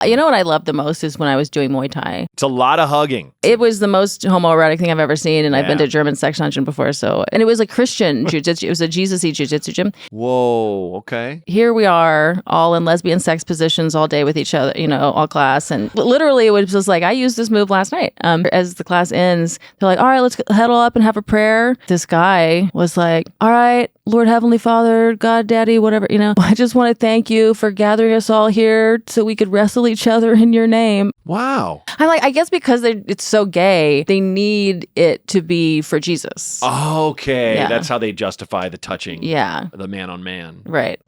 You know what I loved the most is when I was doing Muay Thai. It's a lot of hugging. It was the most homoerotic thing I've ever seen, and I've been to German sex dungeon before, and it was a Christian jiu-jitsu. It was a Jesus-y jiu-jitsu gym. Whoa, okay. Here we are, all in lesbian sex positions all day with each other, all class, and literally it was just like, I used this move last night. As the class ends, they're like, all right, let's huddle up and have a prayer. This guy was like, all right, Lord Heavenly Father, God Daddy, whatever, I just want to thank you for gathering us all here so we could wrestle each other in your name. Wow. I'm like, I guess because it's so gay, they need it to be for Jesus. Okay. Yeah. That's how they justify the touching. Yeah. The man on man. Right.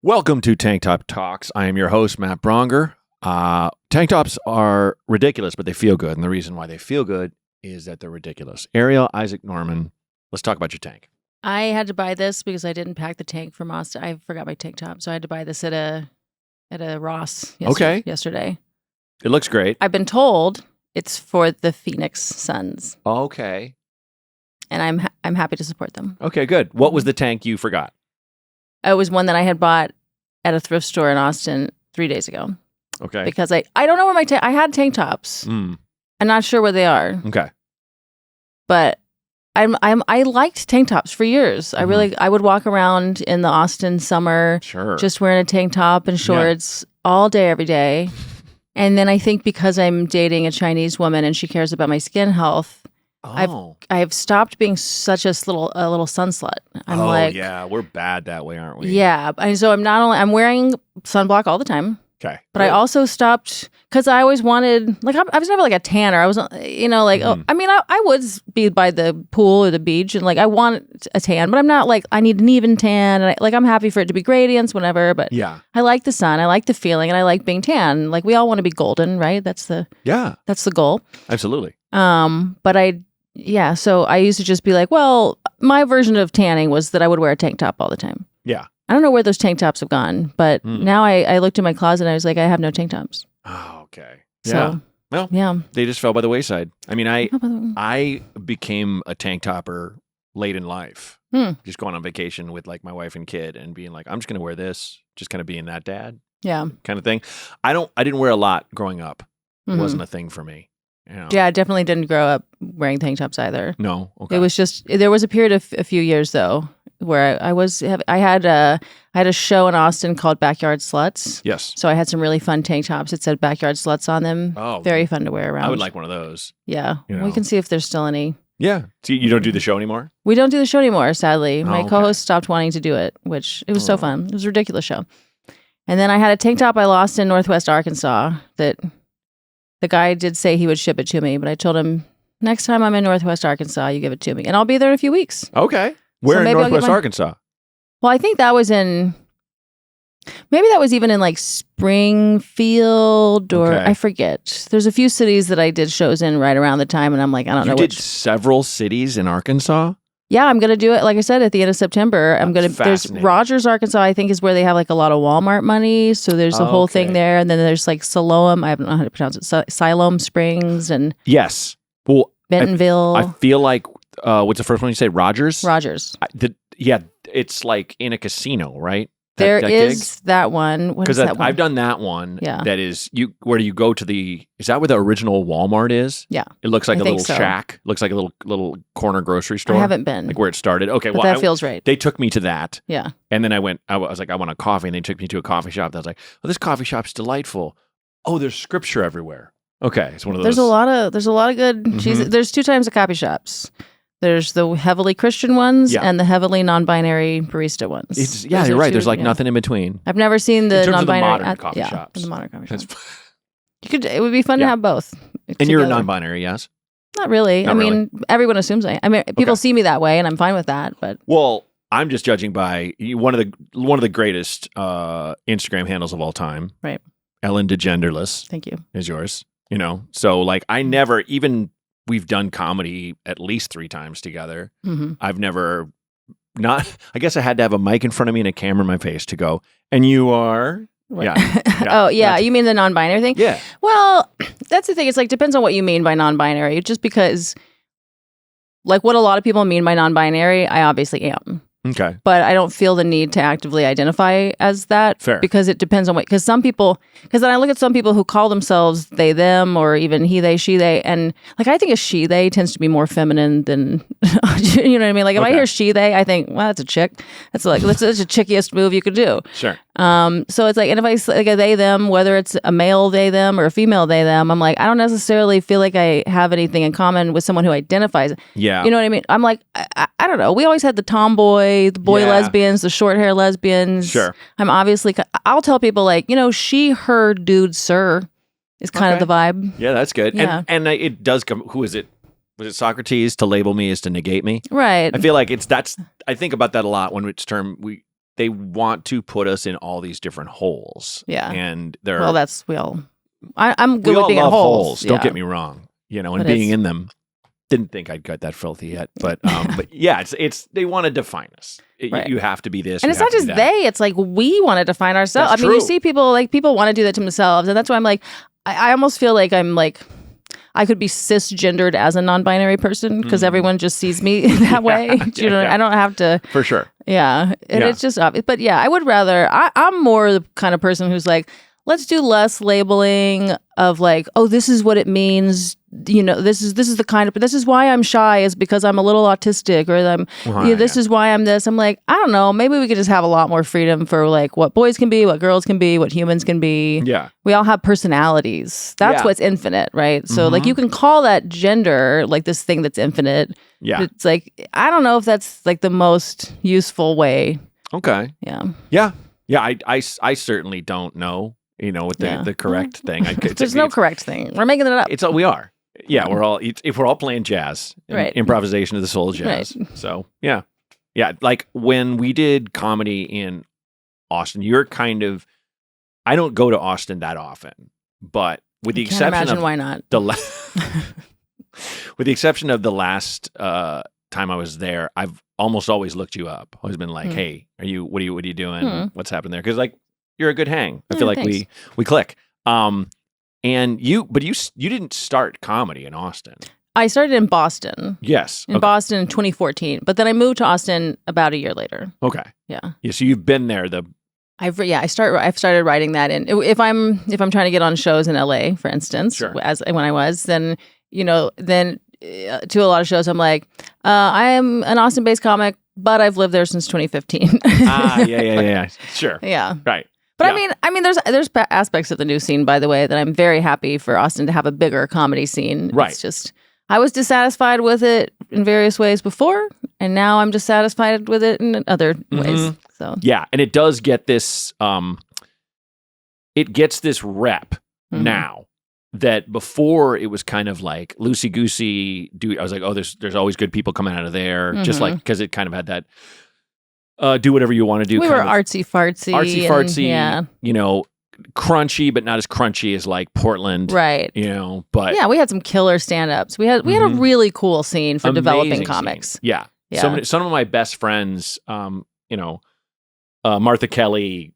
Welcome to Tank Top Talks. I am your host, Matt Braunger. Tank tops are ridiculous, but they feel good. And the reason why they feel good is that they're ridiculous. Arielle, Isaac, Norman, let's talk about your tank. I had to buy this because I didn't pack the tank from Austin. I forgot my tank top, so I had to buy this at a Ross yesterday. It looks great. I've been told it's for the Phoenix Suns. Okay. And I'm happy to support them. Okay, good. What was the tank you forgot? It was one that I had bought at a thrift store in Austin 3 days ago. Okay. Because I don't know where I had tank tops. I'm not sure where they are. Okay. But I liked tank tops for years. I would walk around in the Austin summer, just wearing a tank top and shorts all day, every day. And then I think because I'm dating a Chinese woman and she cares about my skin health, I've stopped being such a little sun slut. Yeah, we're bad that way, aren't we? Yeah, and so I'm wearing sunblock all the time. Okay. But I also stopped because I always wanted, I was never like a tanner. I was, I would be by the pool or the beach and I want a tan, but I'm not I need an even tan. And I'm happy for it to be gradients, whatever. But I like the sun. I like the feeling and I like being tan. We all want to be golden, right? That's the goal. Absolutely. So I used to just be my version of tanning was that I would wear a tank top all the time. Yeah. I don't know where those tank tops have gone, but now I looked in my closet and I was like, I have no tank tops. Oh, okay. So, they just fell by the wayside. I mean, I became a tank topper late in life, just going on vacation with my wife and kid and being I'm just going to wear this, just kind of being that dad, kind of thing. I didn't wear a lot growing up. It wasn't a thing for me. Yeah, I definitely didn't grow up wearing tank tops either. No, okay. It was just there was a period of a few years though where I had a show in Austin called Backyard Sluts. Yes. So I had some really fun tank tops. It said Backyard Sluts on them. Oh, very fun to wear around. I would like one of those. Yeah, we can see if there's still any. Yeah. So you don't do the show anymore? We don't do the show anymore. Sadly, my co-host stopped wanting to do it, which it was so fun. It was a ridiculous show. And then I had a tank top I lost in Northwest Arkansas that. The guy did say he would ship it to me, but I told him, next time I'm in Northwest Arkansas, you give it to me. And I'll be there in a few weeks. Okay. Where in Northwest Arkansas? Well, I think that was maybe that was even in Springfield or I forget. There's a few cities that I did shows in right around the time. And I'm I don't know which. You did several cities in Arkansas? Yeah, I'm going to do it. Like I said, at the end of September, there's Rogers, Arkansas, I think is where they have a lot of Walmart money. So there's a whole thing there. And then there's Siloam. I don't know how to pronounce it. Siloam Springs and yes. Well, Bentonville. I feel what's the first one you say? Rogers? Rogers. It's in a casino, right? There is that one. What is that one? I've done that one. Yeah. That is where you go to is that where the original Walmart is? Yeah. It looks like a little shack. Looks like a little corner grocery store. I haven't been. Where it started. Okay. But that feels right. They took me to that. Yeah. And then I was like, I want a coffee. And they took me to a coffee shop. I was like, oh, this coffee shop's delightful. Oh, there's scripture everywhere. Okay. It's one of those. There's a lot of good cheese. There's two types of coffee shops. There's the heavily Christian ones and the heavily non-binary barista ones. You're right. There's nothing in between. I've never seen the non-binary modern coffee shops. The modern coffee shops. It would be fun to have both. And you're a non-binary, yes? Not really. Everyone assumes people see me that way, and I'm fine with that. But I'm just judging by one of the greatest Instagram handles of all time. Right. Ellen DeGenderless. Thank you. Is yours. So I never even. We've done comedy at least 3 times together. Mm-hmm. I've never I guess I had to have a mic in front of me and a camera in my face to go, and you are? Yeah. Oh, yeah. You mean the non-binary thing? Yeah. Well, that's the thing. It's depends on what you mean by non-binary. Just because, what a lot of people mean by non-binary, I obviously am. Okay. But I don't feel the need to actively identify as that. Fair. Because it depends on because some people, because then I look at some people who call themselves they, them, or even he, they, she, they. And like, I think a she, they tends to be more feminine than, you know what I mean? Like if I hear she, they, I think, well, that's a chick. That's the chickiest move you could do. Sure. So it's like, and if I say like a they, them, whether it's a male they, them or a female they, them, I'm like, I don't necessarily feel like I have anything in common with someone who identifies. Yeah. You know what I mean? I'm like, I don't know. We always had the tomboy, the boy lesbians, the short hair lesbians. Sure. I'm obviously, I'll tell people like, she, her, dude, sir is kind of the vibe. Yeah, that's good. Yeah. And it does come, who is it? Was it Socrates? To label me is to negate me. Right. I feel like I think about that a lot when it's they want to put us in all these different holes. Yeah. And I'm good with being in holes. Don't get me wrong. And being in them. Didn't think I'd got that filthy yet, but yeah, it's they want to define us. You have to be this, and it's not just they. It's like we want to define ourselves. That's I mean, true. you see people want to do that to themselves, and that's why I'm like, I almost feel like I'm like, I could be cisgendered as a non-binary person because everyone just sees me that way. I don't have to for sure. Yeah, and it's just obvious. But yeah, I would rather. I'm more the kind of person who's like, let's do less labeling of like, oh, this is what it means. This is the kind of, this is why I'm shy is because I'm a little autistic, or this is why I'm this. I'm like, I don't know. Maybe we could just have a lot more freedom for like what boys can be, what girls can be, what humans can be. Yeah. We all have personalities. That's what's infinite, right? So like you can call that gender, like this thing that's infinite. Yeah. But it's like, I don't know if that's like the most useful way. Okay. Yeah. Yeah. Yeah. I certainly don't know. With the correct thing. There's no correct thing. We're making it up. We are. Yeah, we're all playing jazz, right? Improvisation of the soul jazz. Right. So yeah. Like when we did comedy in Austin, you're kind of. I don't go to Austin that often, but with the exception of why not with the exception of the last time I was there, I've almost always looked you up. Always been like, hey, what are you doing? What's happened there? Because like you're a good hang. I feel like thanks. we click. And you didn't start comedy in Austin. I started in Boston. Yes. In Boston in 2014. But then I moved to Austin about a year later. Okay. Yeah. Yeah. So you've been there. I've started writing that in. If I'm trying to get on shows in LA, for instance, sure. When I was, then to a lot of shows, I'm like, I am an Austin-based comic, but I've lived there since 2015. Yeah. Sure. Yeah. Right. But I mean, there's aspects of the new scene, by the way, that I'm very happy for Austin to have a bigger comedy scene. Right. It's just, I was dissatisfied with it in various ways before, and now I'm dissatisfied with it in other ways. So yeah, and it does get this, it gets this rep now that before it was kind of like loosey goosey. I was like, oh, there's always good people coming out of there, just like because it kind of had that. Do whatever you want to do. We were artsy fartsy. Yeah. Crunchy, but not as crunchy as like Portland. Right. But yeah, we had some killer stand-ups. We had a really cool scene for developing comics. Scene. Yeah. Some of my best friends, Martha Kelly,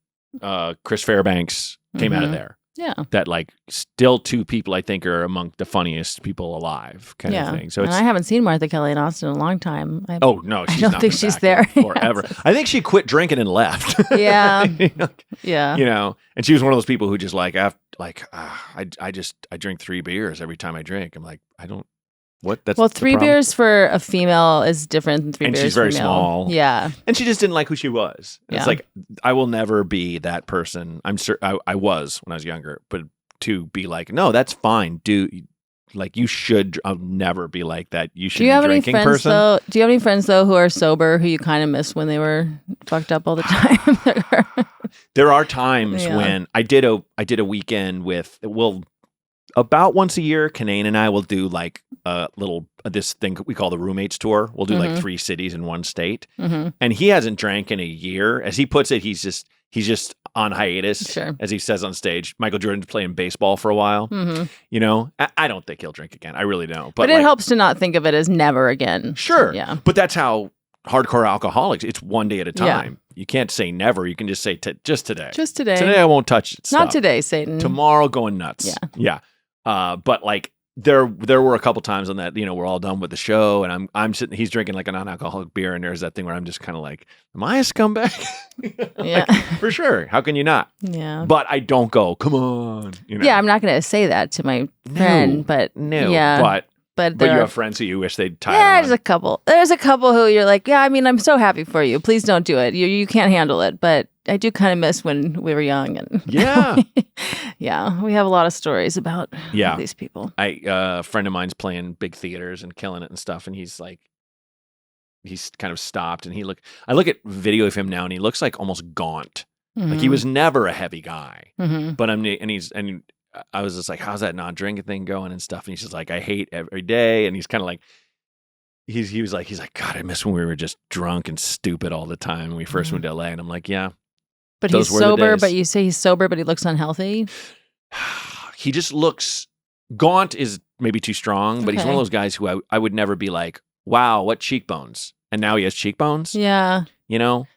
Chris Fairbanks came out of there. Yeah. That like still two people I think are among the funniest people alive kind of thing. So I haven't seen Martha Kelly in Austin in a long time. She's I don't think she's there forever. I think she quit drinking and left. Yeah. Yeah. And she was one of those people who just I drink 3 beers every time I drink. I'm like, I don't. What? That's 3 beers for a female is different than 3 beers for a male. And she's very small. Yeah. And she just didn't like who she was. It's like, I will never be that person. I'm sure I was when I was younger, but to be like, no, that's fine. Like you should, I'll never be like that. You should be a drinking person. Do you have any friends though who are sober who you kind of miss when they were fucked up all the time? There are times when I did a weekend with, about once a year, Kanane and I will do like a little this thing we call the roommates tour. We'll do like 3 cities in one state, and he hasn't drank in a year. As he puts it, he's just on hiatus, as he says on stage. Michael Jordan's playing baseball for a while. I don't think he'll drink again. I really don't. But it helps to not think of it as never again. Sure, yeah. But that's how hardcore alcoholics. It's one day at a time. You can't say never. You can just say just today. Just today. Today I won't touch it. Not today, Satan. Tomorrow going nuts. Yeah. But like there were a couple times on that, we're all done with the show and I'm sitting, he's drinking like a non-alcoholic beer, and there's that thing where I'm just kind of like, am I a scumbag? Yeah. For sure. How can you not? Yeah. But I don't go, come on. Yeah, I'm not going to say that to my friend, but yeah. But you have friends who you wish they'd tie Yeah, on. there's a couple. There's a couple who you're like, yeah, I mean, I'm so happy for you. Please don't do it. You can't handle it. But I do kind of miss when we were young. And yeah. Yeah, we have a lot of stories about these people. A friend of mine's playing big theaters and killing it and stuff. And he's kind of stopped. And I look at video of him now and he looks like almost gaunt. Mm-hmm. Like he was never a heavy guy. Mm-hmm. But I was just like, how's that not drinking thing going and stuff? And he's just like, I hate every day. And he's kind of like, he's like, God, I miss when we were just drunk and stupid all the time when we first moved to LA. And I'm like, yeah. But he's sober, but you say he's sober, but he looks unhealthy. He just looks, gaunt is maybe too strong, but he's one of those guys who I would never be like, wow, what cheekbones. And now he has cheekbones. Yeah.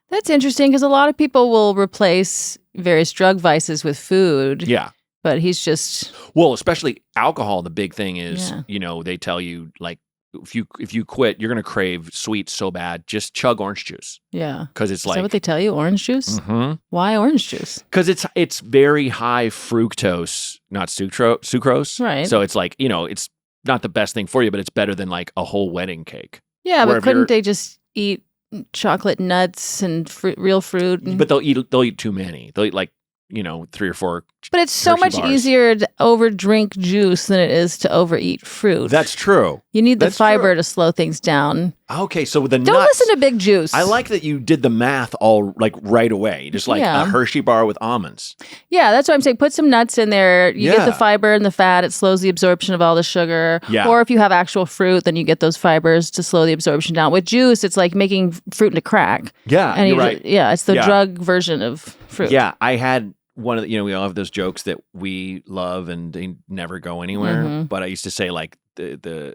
That's interesting because a lot of people will replace various drug vices with food. Yeah. But he's just... Well, especially alcohol, the big thing is, they tell you, like, if you quit, you're going to crave sweets so bad, just chug orange juice. Yeah. Because it's Is that what they tell you? Orange juice? Mm-hmm. Why orange juice? Because it's very high fructose, not sucrose. Right. So it's like, it's not the best thing for you, but it's better than like a whole wedding cake. Yeah, but couldn't they just eat chocolate nuts and real fruit? But they'll eat too many. They'll eat like, 3 or 4. But it's so much easier to overdrink juice than it is to overeat fruit. That's true. You need the fiber to slow things down. Okay, so the nuts. Don't listen to Big Juice. I like that you did the math all like right away. Just like a Hershey bar with almonds. Yeah, that's what I'm saying. Put some nuts in there. You get the fiber and the fat. It slows the absorption of all the sugar. Yeah. Or if you have actual fruit, then you get those fibers to slow the absorption down. With juice, it's like making fruit into crack. Yeah, and you're right. It's the drug version of fruit. Yeah, I had one of the, we all have those jokes that we love and they never go anywhere. Mm-hmm. But I used to say like the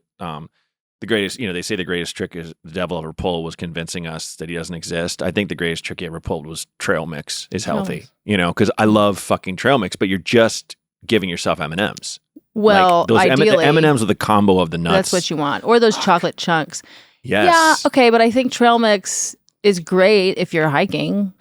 greatest, they say the greatest trick is the devil ever pulled was convincing us that he doesn't exist. I think the greatest trick he ever pulled was trail mix is healthy, because I love fucking trail mix, but you're just giving yourself M&Ms. Well, like ideally, M&Ms are the combo of the nuts. That's what you want. Or those chocolate chunks. Yes. Yeah, okay, but I think trail mix is great if you're hiking.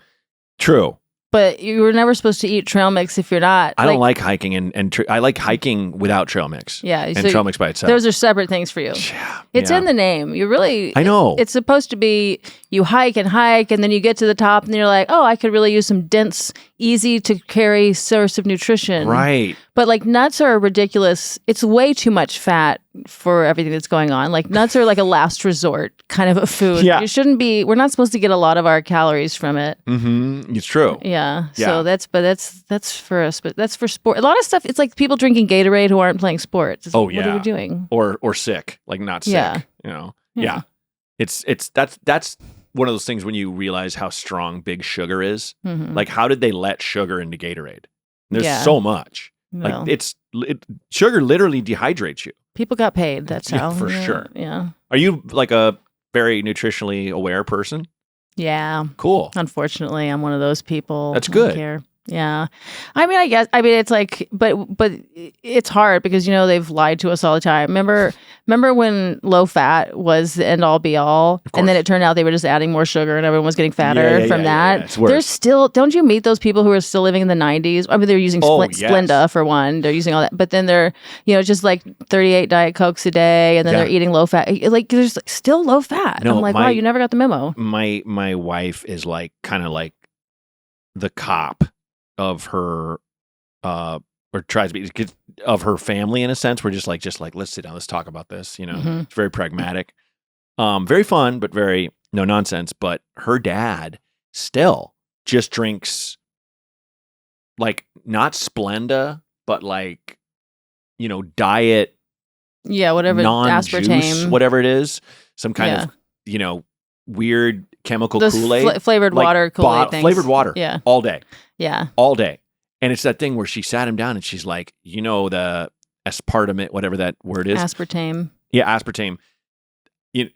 True. But you were never supposed to eat trail mix if you're not. I don't like hiking, and I like hiking without trail mix. Yeah. And trail mix by itself. Those are separate things for you. Yeah. It's in the name. You really... I know. It's supposed to be you hike, and then you get to the top, and then you're like, oh, I could really use some dense, easy to carry source of nutrition. Right. But like nuts are ridiculous. It's way too much fat for everything that's going on. Like nuts are like a last resort kind of a food. Yeah. We're not supposed to get a lot of our calories from it. Mm-hmm. It's true. Yeah. So that's for us, but that's for sport. A lot of stuff, it's like people drinking Gatorade who aren't playing sports. It's like, what are we doing? Or sick, like not sick, Yeah. That's one of those things when you realize how strong big sugar is. Mm-hmm. Like how did they let sugar into Gatorade? There's so much. Well, like sugar literally dehydrates you. People got paid. That's how. For sure. Yeah. Are you like a very nutritionally aware person? Yeah. Cool. Unfortunately, I'm one of those people. That's good. I don't care. Yeah. I mean, it's like, but it's hard because, they've lied to us all the time. Remember when low fat was the end all be all? And then it turned out they were just adding more sugar and everyone was getting fatter from that. Yeah, it's worse. There's still, don't you meet those people who are still living in the 90s? I mean, they're using Splenda for one. They're using all that. But then they're, just like 38 Diet Cokes a day. And then they're eating low fat. Like there's still low fat. No, I'm like, wow, you never got the memo. My wife is like, kind of like the cop of her or tries to be of her family in a sense. We're just like let's sit down, let's talk about this. Mm-hmm. It's very pragmatic, very fun, but very no nonsense. But her dad still just drinks like not Splenda, but like diet, whatever, non-juice, aspartame, whatever it is, some kind of weird chemical Kool-Aid, flavored water Kool-Aid things. Flavored water, all day. Yeah. All day. And it's that thing where she sat him down and she's like, the aspartame, whatever that word is. Aspartame. Yeah, aspartame. In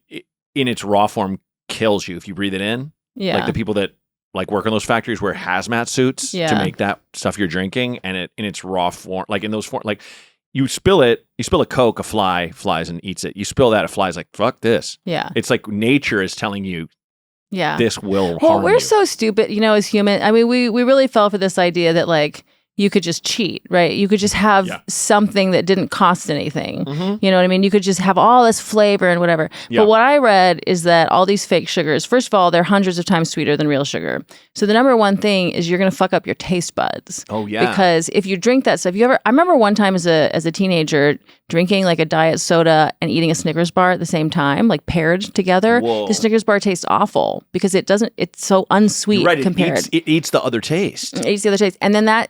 its raw form kills you if you breathe it in. Yeah. Like the people that like work in those factories wear hazmat suits to make that stuff you're drinking. And in its raw form, like in those form, like you spill it, you spill a Coke, a fly flies and eats it. You spill that, a fly's like, fuck this. Yeah. It's like nature is telling you, yeah, this will harm well, we're you. so stupid, as human. I mean, we really fell for this idea that like you could just cheat, right? You could just have something that didn't cost anything. Mm-hmm. You know what I mean? You could just have all this flavor and whatever. Yeah. But what I read is that all these fake sugars, first of all, they're hundreds of times sweeter than real sugar. So the number one thing is you're going to fuck up your taste buds. Oh, yeah. Because if you drink that stuff, I remember one time as a teenager drinking like a diet soda and eating a Snickers bar at the same time, like paired together. Whoa. The Snickers bar tastes awful because it's so unsweet compared. It eats the other taste. It eats the other taste. And then that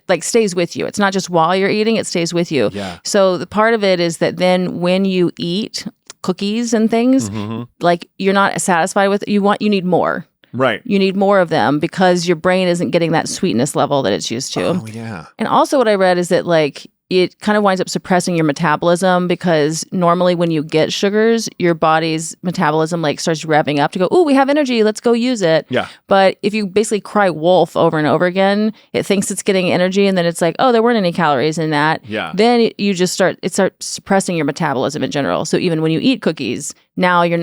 like stays with you. It's not just while you're eating, it stays with you. Yeah. So the part of it is that then when you eat cookies and things, like you're not satisfied with it, you need more. Right. You need more of them because your brain isn't getting that sweetness level that it's used to. Oh, yeah. And also what I read is that like it kind of winds up suppressing your metabolism because normally when you get sugars, your body's metabolism like starts revving up to go, oh, we have energy, let's go use it. Yeah. But if you basically cry wolf over and over again, it thinks it's getting energy and then it's like, oh, there weren't any calories in that. Yeah. Then you just starts suppressing your metabolism in general. So even when you eat cookies, now your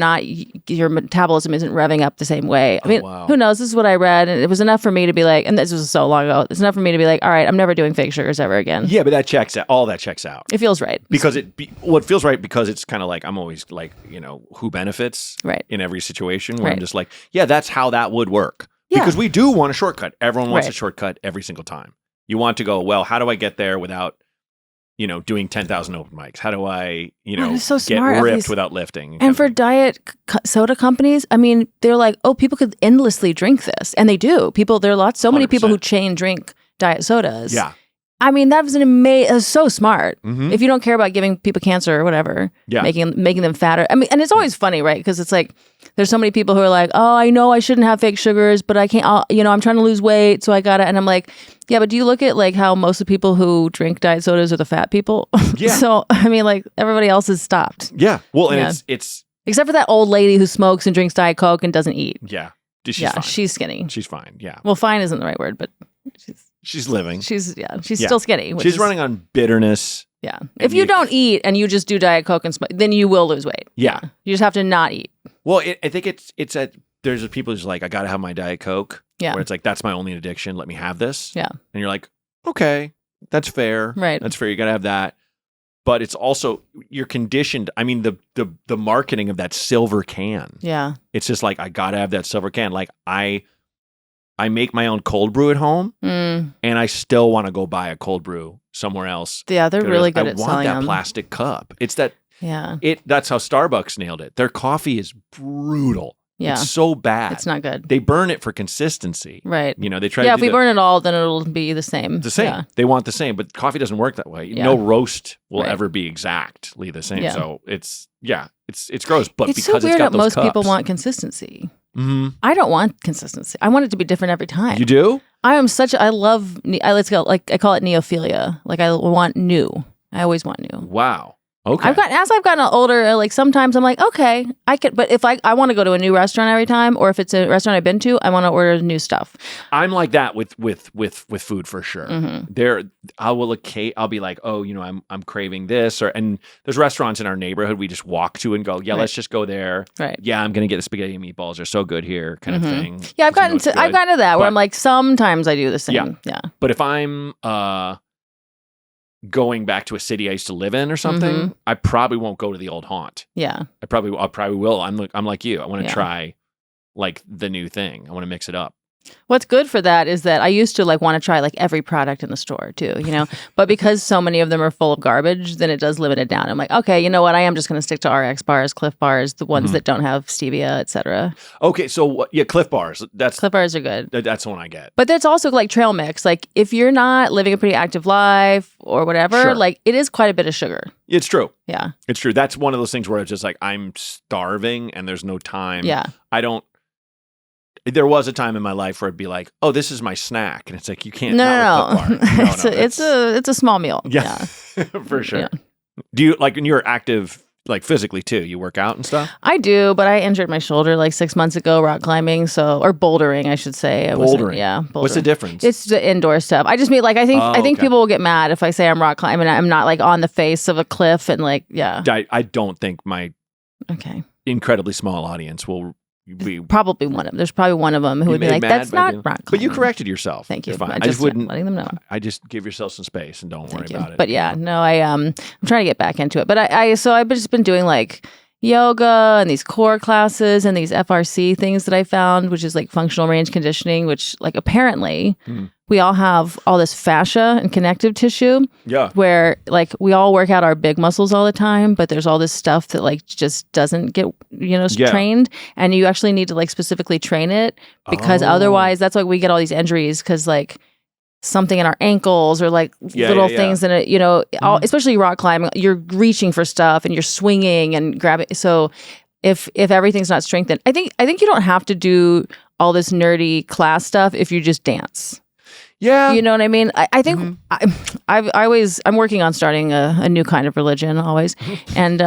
metabolism isn't revving up the same way. I mean, Who knows? This is what I read, and it was enough for me to be like, and this was so long ago, it's enough for me to be like, all right, I'm never doing fake sugars ever again. Yeah, but that checks out. All that checks out. It feels right. Because it feels right because it's kind of like, I'm always like, who benefits in every situation where I'm just like, yeah, that's how that would work. Yeah. Because we do want a shortcut. Everyone wants a shortcut every single time. You want to go, well, how do I get there without doing 10,000 open mics? How do I, so get ripped without lifting? And for diet soda companies, I mean, they're like, oh, people could endlessly drink this. And they do. So many 100%. people who chain drink diet sodas. Yeah. I mean, that was it was so smart. Mm-hmm. If you don't care about giving people cancer or whatever, making them fatter. I mean, and it's always funny, right? Because it's like, there's so many people who are like, oh, I know I shouldn't have fake sugars, but I can't, I'm trying to lose weight, so I got it. And I'm like, yeah, but do you look at like how most of the people who drink diet sodas are the fat people? Yeah. So, I mean, like everybody else has stopped. Yeah. Well, and it's except for that old lady who smokes and drinks Diet Coke and doesn't eat. Yeah. She's fine. She's skinny. She's fine. Yeah. Well, fine isn't the right word, but she's living. She's still skinny. She's running on bitterness. Yeah. If you don't eat and you just do Diet Coke and smoke, then you will lose weight. Yeah. You just have to not eat. Well, I think it's at there's people who's like, I got to have my Diet Coke. Yeah. Where it's like, that's my only addiction. Let me have this. Yeah. And you're like, okay, that's fair. Right. That's fair. You got to have that. But it's also, you're conditioned. I mean, the marketing of that silver can. Yeah. It's just like, I got to have that silver can. Like I make my own cold brew at home and I still want to go buy a cold brew somewhere else. Yeah, they're really good at selling them. I want that plastic cup. It's that. Yeah. That's how Starbucks nailed it. Their coffee is brutal. Yeah. It's so bad. It's not good. They burn it for consistency. Right. They try to to if we burn it all, then it'll be the same. The same. Yeah. They want the same, but coffee doesn't work that way. Yeah. No roast will ever be exactly the same. Yeah. So it's gross. But it's because so weird it's got that those most cups, people want consistency. Mm-hmm. I don't want consistency. I want it to be different every time. You do? I love, let's go, like I call it neophilia. Like I want new. I always want new. Wow. Okay. As I've gotten older, like sometimes I'm like, okay, I could, but if I want to go to a new restaurant every time, or if it's a restaurant I've been to, I want to order new stuff. I'm like that with food for sure. Mm-hmm. I'll be like, oh, I'm craving this, and there's restaurants in our neighborhood we just walk to and go, yeah, let's just go there. Right. Yeah, I'm gonna get the spaghetti and meatballs. They're so good here, kind of thing. Yeah, I've gotten to that where I'm like, sometimes I do the same. Yeah. But if I'm going back to a city I used to live in or something, I probably won't go to the old haunt. Yeah. I probably will. I'm like you. I want to try like the new thing. I want to mix it up. What's good for that is that I used to like want to try like every product in the store too, but because so many of them are full of garbage, then it does limit it down. I'm like, okay, you know what? I am just going to stick to RX bars, Cliff bars, the ones that don't have stevia, etc. Okay. So Cliff bars. Cliff bars are good. That's the one I get. But that's also like trail mix. Like if you're not living a pretty active life or whatever, like it is quite a bit of sugar. It's true. Yeah. It's true. That's one of those things where it's just like, I'm starving and there's no time. Yeah. There was a time in my life where I'd be like, "Oh, this is my snack," and it's like you can't. No. It's a small meal. Yeah. For sure. Yeah. Do you like when you're active like physically too. You work out and stuff. I do, but I injured my shoulder like 6 months ago rock climbing, or bouldering, I should say. Bouldering. Yeah, bouldering. What's the difference? It's the indoor stuff. I just mean like I think okay. people will get mad if I say I'm rock climbing. I'm not like on the face of a cliff and like I don't think my incredibly small audience will be probably one of them. There's probably one of them who would be like, "That's not rock climbing." But you corrected yourself. Thank you. Fine. I just wouldn't letting them know. I just give yourself some space and don't worry about it. But yeah, no, I'm trying to get back into it. But so I've just been doing like yoga and these core classes and these FRC things that I found, which is like functional range conditioning, which like apparently we all have all this fascia and connective tissue. Yeah. Where like we all work out our big muscles all the time, but there's all this stuff that like just doesn't get, trained. And you actually need to like specifically train it because otherwise that's why we get all these injuries because like something in our ankles or like little things in it, especially rock climbing, you're reaching for stuff and you're swinging and grabbing. So if everything's not strengthened, I think you don't have to do all this nerdy class stuff if you just dance. Yeah. You know what I mean? I think I'm working on starting a new kind of religion always. And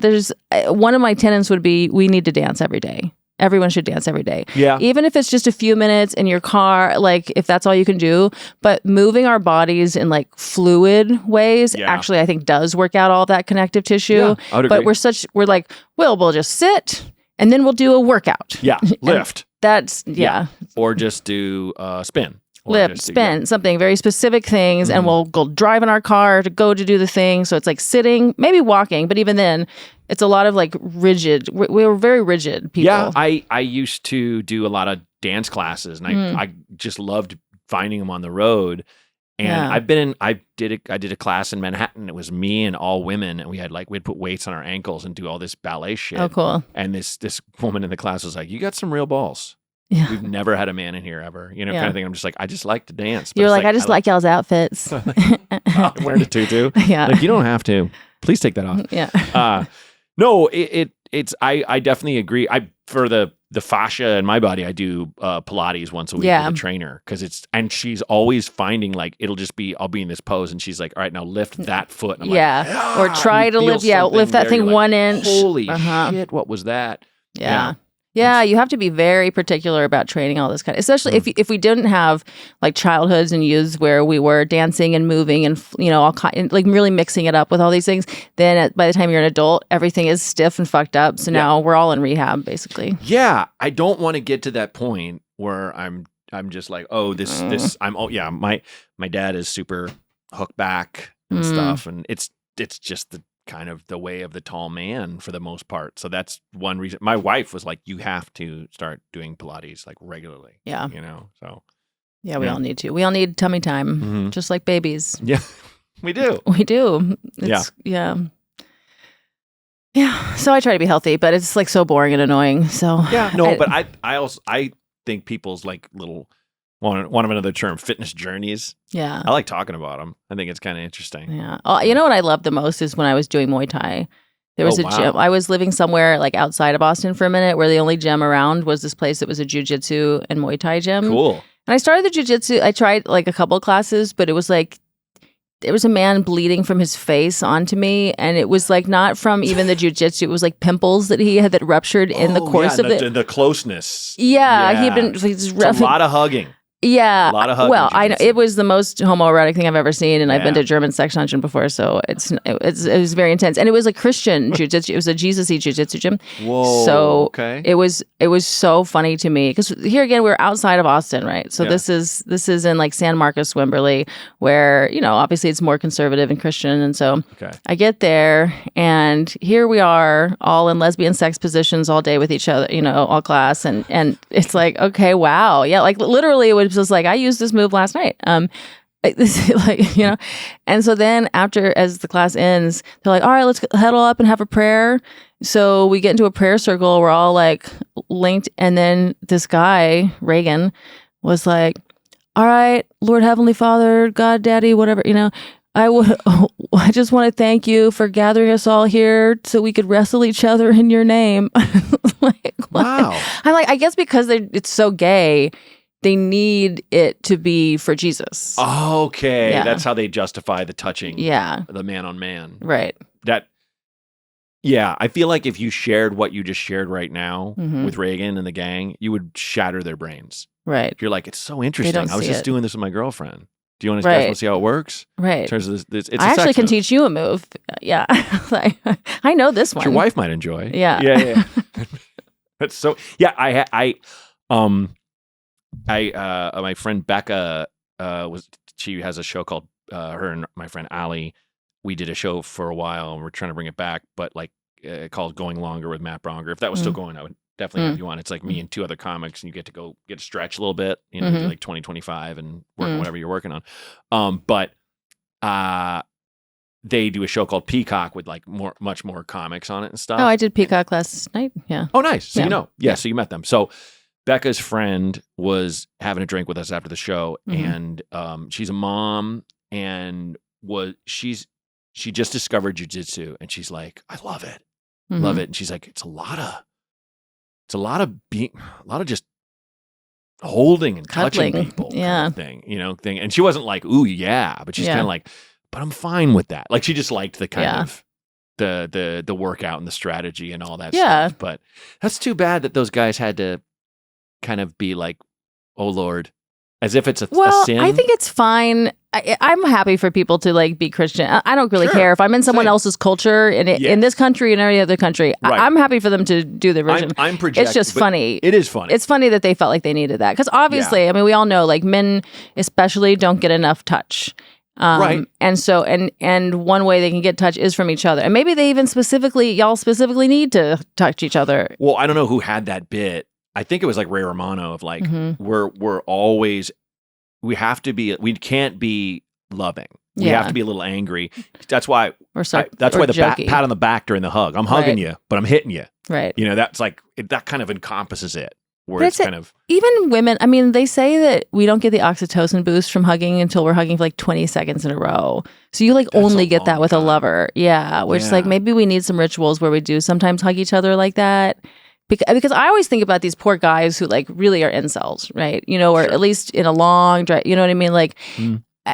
there's one of my tenets would be we need to dance every day. Everyone should dance every day. Yeah. Even if it's just a few minutes in your car, like if that's all you can do. But moving our bodies in like fluid ways actually I think does work out all that connective tissue. Yeah, I would agree. But we're like, we'll just sit and then we'll do a workout. Yeah. Lift. That's Or just do spin. Lift, spin, something, very specific things, and we'll go drive in our car to go to do the thing. So it's like sitting, maybe walking, but even then, it's a lot of like rigid. We were very rigid people. Yeah, I used to do a lot of dance classes, and I just loved finding them on the road. And I did a class in Manhattan. It was me and all women, and we'd put weights on our ankles and do all this ballet shit. Oh, cool. And this woman in the class was like, "You got some real balls." Yeah. We've never had a man in here ever, kind of thing. I'm just like, I just like to dance. But You're like, I just like y'all's outfits. I'm wearing a tutu. Yeah. Like, you don't have to. Please take that off. Yeah. No, I definitely agree. For the fascia in my body, I do Pilates once a week with a trainer and she's always finding like, I'll be in this pose and she's like, all right, now lift that foot. And I'm like, or try to lift that thing 1 inch. Holy shit, what was that? Yeah, you have to be very particular about training all this kind of, especially if we didn't have like childhoods and youths where we were dancing and moving and like really mixing it up with all these things. Then by the time you're an adult, everything is stiff and fucked up. So now we're all in rehab, basically. Yeah, I don't want to get to that point where I'm just like, my dad is super hook back and stuff, and it's just the kind of the way of the tall man for the most part. So that's one reason. My wife was like, you have to start doing Pilates like regularly. Yeah. So. Yeah, we all need to. We all need tummy time, just like babies. Yeah, we do. We do. Yeah. So I try to be healthy, but it's like so boring and annoying. So but I think people's like little one of another term, fitness journeys. Yeah. I like talking about them. I think it's kind of interesting. Yeah. You know what I love the most is when I was doing Muay Thai. There was a gym. I was living somewhere like outside of Boston for a minute where the only gym around was this place that was a jiu-jitsu and Muay Thai gym. Cool. And I started the jiu-jitsu. I tried like a couple of classes, but it was like, there was a man bleeding from his face onto me, and it was like not from even the jiu-jitsu. It was like pimples that he had that ruptured in the course of it. The closeness. Yeah. He'd been a lot of hugging. Yeah. A lot of hugging. Well, I know it was the most homoerotic thing I've ever seen, and I've been to German sex dungeon before, so it was very intense. And it was a Christian jiu-jitsu. It was a Jesus-y jiu-jitsu gym. Whoa. So it was so funny to me because here again we're outside of Austin, right? So this is in like San Marcos, Wimberley, where obviously it's more conservative and Christian, and so I get there and here we are all in lesbian sex positions all day with each other, all class, and it's like, okay, wow, yeah, like literally it was just like I used this move last night. And so then as the class ends, they're like, all right, let's huddle up and have a prayer. So we get into a prayer circle. We're all like linked. And then this guy, Reagan, was like, all right, Lord Heavenly Father, God, Daddy, whatever, I just want to thank you for gathering us all here so we could wrestle each other in your name. Like, wow. I'm like, I guess because it's so gay, they need it to be for Jesus. Okay. Yeah. That's how they justify the touching. Yeah. The man on man. Right. Yeah, I feel like if you shared what you just shared right now with Reagan and the gang, you would shatter their brains. Right. If you're like, it's so interesting. I was just doing this with my girlfriend. Do you want to guys want to see how it works? Right. In terms of this, I actually can teach you a move. Yeah. I know this one. Your wife might enjoy. Yeah. Yeah. That's so. Yeah. My friend Becca she has a show called her and my friend Allie. We did a show for a while and we're trying to bring it back, but called Going Longer with Matt Braunger. If that was still going, I would definitely have you on. It's like me and 2 other comics and you get to get to stretch a little bit, do like 20, 25 and work on whatever you're working on. But they do a show called Peacock with like much more comics on it and stuff. Oh, I did Peacock last night. Yeah. Oh, nice. So so you met them. So Becca's friend was having a drink with us after the show and she's a mom and she just discovered jujitsu and she's like, I love it. Love it. And she's like, it's a lot of just holding and Cuddling. touching people Yeah. kind of thing. And she wasn't like, ooh, yeah, but she's kind of like, but I'm fine with that. Like she just liked the kind of the workout and the strategy and all that stuff. But that's too bad that those guys had to kind of be like, oh Lord, as if it's a sin. I think it's fine. I'm happy for people to like be Christian. I don't really care if I'm in someone else's culture in this country and every other country. Right. I'm happy for them to do the religion. I'm projecting. It's just funny. It is funny. It's funny that they felt like they needed that because obviously, I mean, we all know like men especially don't get enough touch. Right. And so, and one way they can get touch is from each other. And maybe they even y'all specifically need to touch each other. Well, I don't know who had that bit. I think it was like Ray Romano of like, we're always, we can't be loving. We have to be a little angry. That's why, that's why the pat on the back during the hug. I'm hugging you, but I'm hitting you. Right. That's like, that kind of encompasses it. Where it's kind of even women. I mean, they say that we don't get the oxytocin boost from hugging until we're hugging for like 20 seconds in a row. So you like only get that with a lover. Yeah, which like maybe we need some rituals where we do sometimes hug each other like that. Because I always think about these poor guys who like really are incels, right? Or at least in a long drive. You know what I mean? Like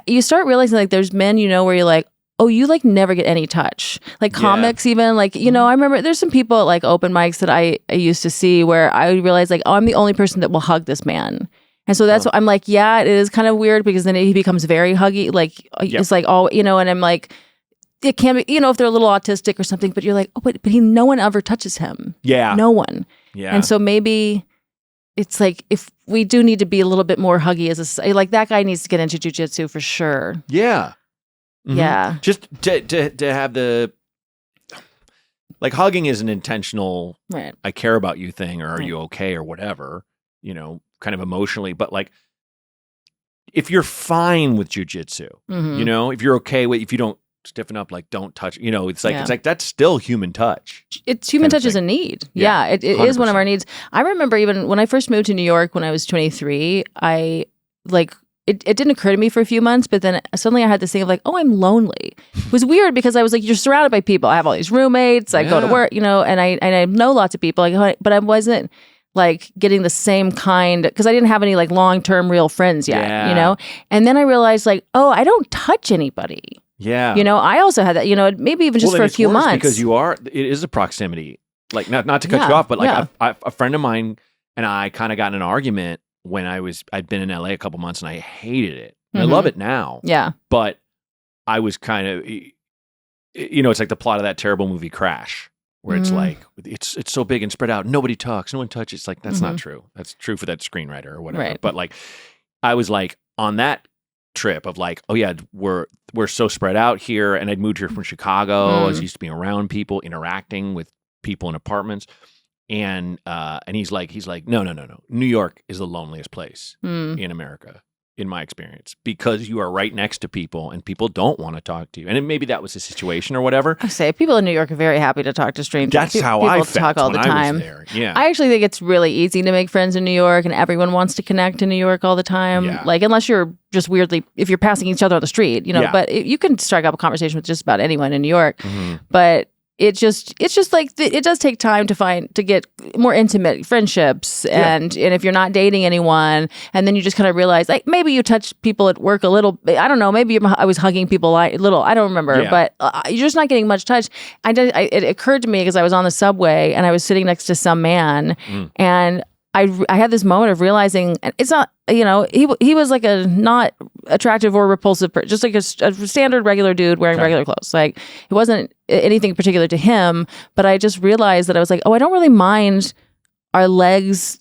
you start realizing like there's men, where you're like, oh, you like never get any touch. Like comics even, like, I remember there's some people at like open mics that I used to see where I realized like, oh, I'm the only person that will hug this man. And so that's what I'm like, yeah, it is kind of weird because then he becomes very huggy. Like it's like, oh, and I'm like, it can be, if they're a little autistic or something, but you're like, oh, but no one ever touches him. Yeah. No one. Yeah. And so maybe it's like, if we do need to be a little bit more huggy like that guy needs to get into jujitsu for sure. Yeah. Mm-hmm. Yeah. Just to have the, like hugging is an intentional, right. I care about you thing, or are you okay or whatever, kind of emotionally. But like, if you're fine with jujitsu, if you're okay with, if you don't stiffen up, like don't touch, it's like that's still human touch. It's human touch is a need. Yeah, it is one of our needs. I remember even when I first moved to New York when I was 23, I like, it didn't occur to me for a few months, but then suddenly I had this thing of like, oh, I'm lonely. It was weird because I was like, you're surrounded by people. I have all these roommates. I go to work, and I know lots of people, but I wasn't like getting the same kind, because I didn't have any like long-term real friends yet, And then I realized like, oh, I don't touch anybody. Yeah. I also had that, maybe even just for a few months. Because it is a proximity. Like not to cut you off, but like a friend of mine and I kind of got in an argument when I'd been in LA a couple months and I hated it. I love it now. Yeah. But I was kind of, it's like the plot of that terrible movie Crash, where it's like, it's so big and spread out. Nobody talks, no one touches. It's like, that's not true. That's true for that screenwriter or whatever. Right. But like, I was like on that trip of like, oh yeah, we're so spread out here. And I'd moved here from Chicago. I was used to being around people, interacting with people in apartments. And he's like, no. New York is the loneliest place in America, in my experience, because you are right next to people and people don't want to talk to you. And maybe that was the situation or whatever. I say people in New York are very happy to talk to strangers. That's how I felt talk all the time. I was there. Yeah. I actually think it's really easy to make friends in New York, and everyone wants to connect in New York all the time. Yeah. Like, unless you're just weirdly, if you're passing each other on the street, but you can strike up a conversation with just about anyone in New York. But it's just like it does take time to get more intimate friendships, and if you're not dating anyone, and then you just kind of realize like maybe you touch people at work a little. I don't know. Maybe I was hugging people a little. I don't remember, but you're just not getting much touch. It occurred to me because I was on the subway and I was sitting next to some man, and I had this moment of realizing it's not, he was like a not attractive or repulsive, just like a standard regular dude wearing regular clothes. Like it wasn't anything particular to him, but I just realized that I was like, oh, I don't really mind our legs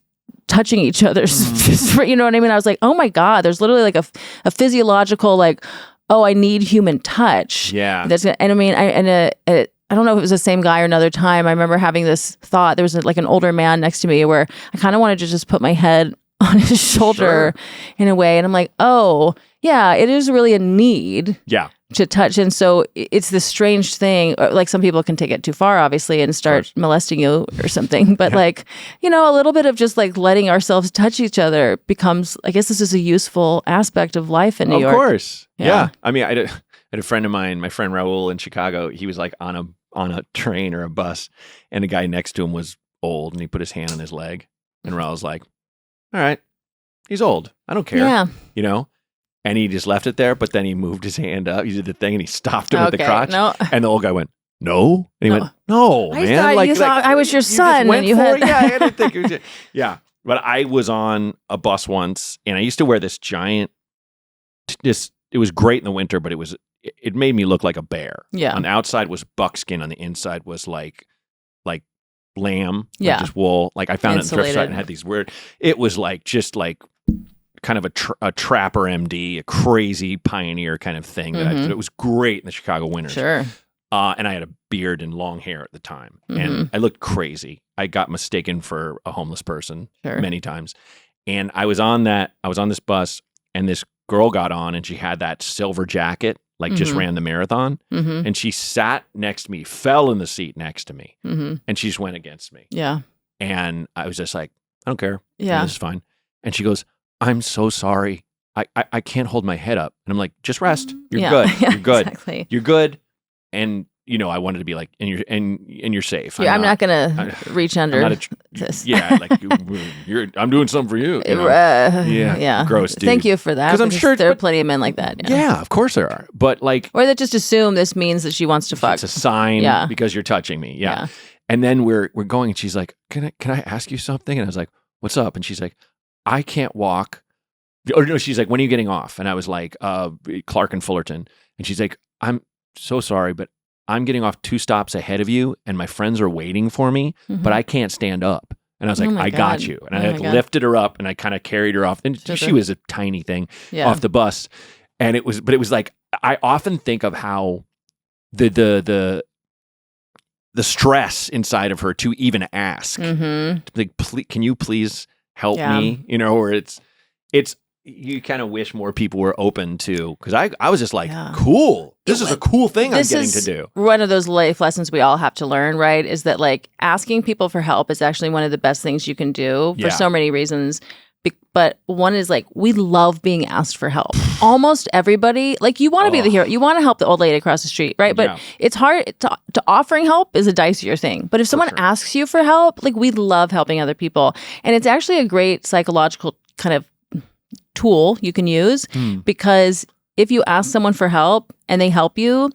touching each other's, you know what I mean? I was like, oh my God, there's literally like a physiological, like, oh, I need human touch. Yeah. And I mean, I don't know if it was the same guy or another time. I remember having this thought. There was like an older man next to me where I kind of wanted to just put my head on his shoulder in a way. And I'm like, oh, yeah, it is really a need to touch. And so it's this strange thing. Like some people can take it too far, obviously, and start molesting you or something. But like, a little bit of just like letting ourselves touch each other becomes, I guess this is a useful aspect of life in New York. Of course. Yeah. I mean, I had a friend of mine, my friend Raul in Chicago. He was like on a train or a bus, and the guy next to him was old, and he put his hand on his leg, and Raul's like, all right, he's old. I don't care. Yeah. And he just left it there, but then he moved his hand up. He did the thing, and he stopped him with the crotch. No. And the old guy went, no. And he went, no, man. I was your son. Yeah, I didn't think it was Yeah. But I was on a bus once, and I used to wear this giant, it was great in the winter, but it made me look like a bear. Yeah. On the outside was buckskin. On the inside was like lamb. Yeah. Like just wool. Like I found it in the thrift site and had these weird. It was like just like kind of a trapper MD, a crazy pioneer kind of thing. It was great in the Chicago winters. Sure. And I had a beard and long hair at the time, and I looked crazy. I got mistaken for a homeless person many times. And I was on this bus, and this girl got on, and she had that silver jacket, like just ran the marathon, and she sat next to me, fell in the seat next to me, and she just went against me. Yeah. And I was just like, I don't care. Yeah. This is fine. And she goes, I'm so sorry. I can't hold my head up. And I'm like, just rest. You're good. Yeah, you're good. Exactly. You're good. And I wanted to be like, and you're safe. I'm not gonna reach under this. Yeah, like I'm doing something for you. Yeah. Gross, dude. Thank you for that. Because I'm sure there are plenty of men like that. Yeah, of course there are. But like, or that just assume this means that she wants to fuck. It's a sign because you're touching me. Yeah. And then we're going, and she's like, can I ask you something? And I was like, what's up? And she's like, I can't walk. Or no, she's like, when are you getting off? And I was like, Clark and Fullerton. And she's like, I'm so sorry, but I'm getting off 2 stops ahead of you, and my friends are waiting for me, but I can't stand up. And I was like, I got you. And I lifted her up, and I kind of carried her off. And she was a tiny thing off the bus. And it was like, I often think of how the stress inside of her to even ask, like, can you please help me? Or it's you kind of wish more people were open to, because I was just like, cool. This is a cool thing I'm getting to do. One of those life lessons we all have to learn, right? Is that like asking people for help is actually one of the best things you can do for so many reasons. But one is like, we love being asked for help. Almost everybody, like you want to be the hero. You want to help the old lady across the street, right? But it's hard to offering help is a dicier thing. But if someone asks you for help, like we love helping other people. And it's actually a great psychological kind of tool you can use, because if you ask someone for help and they help you,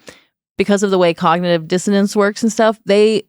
because of the way cognitive dissonance works and stuff, they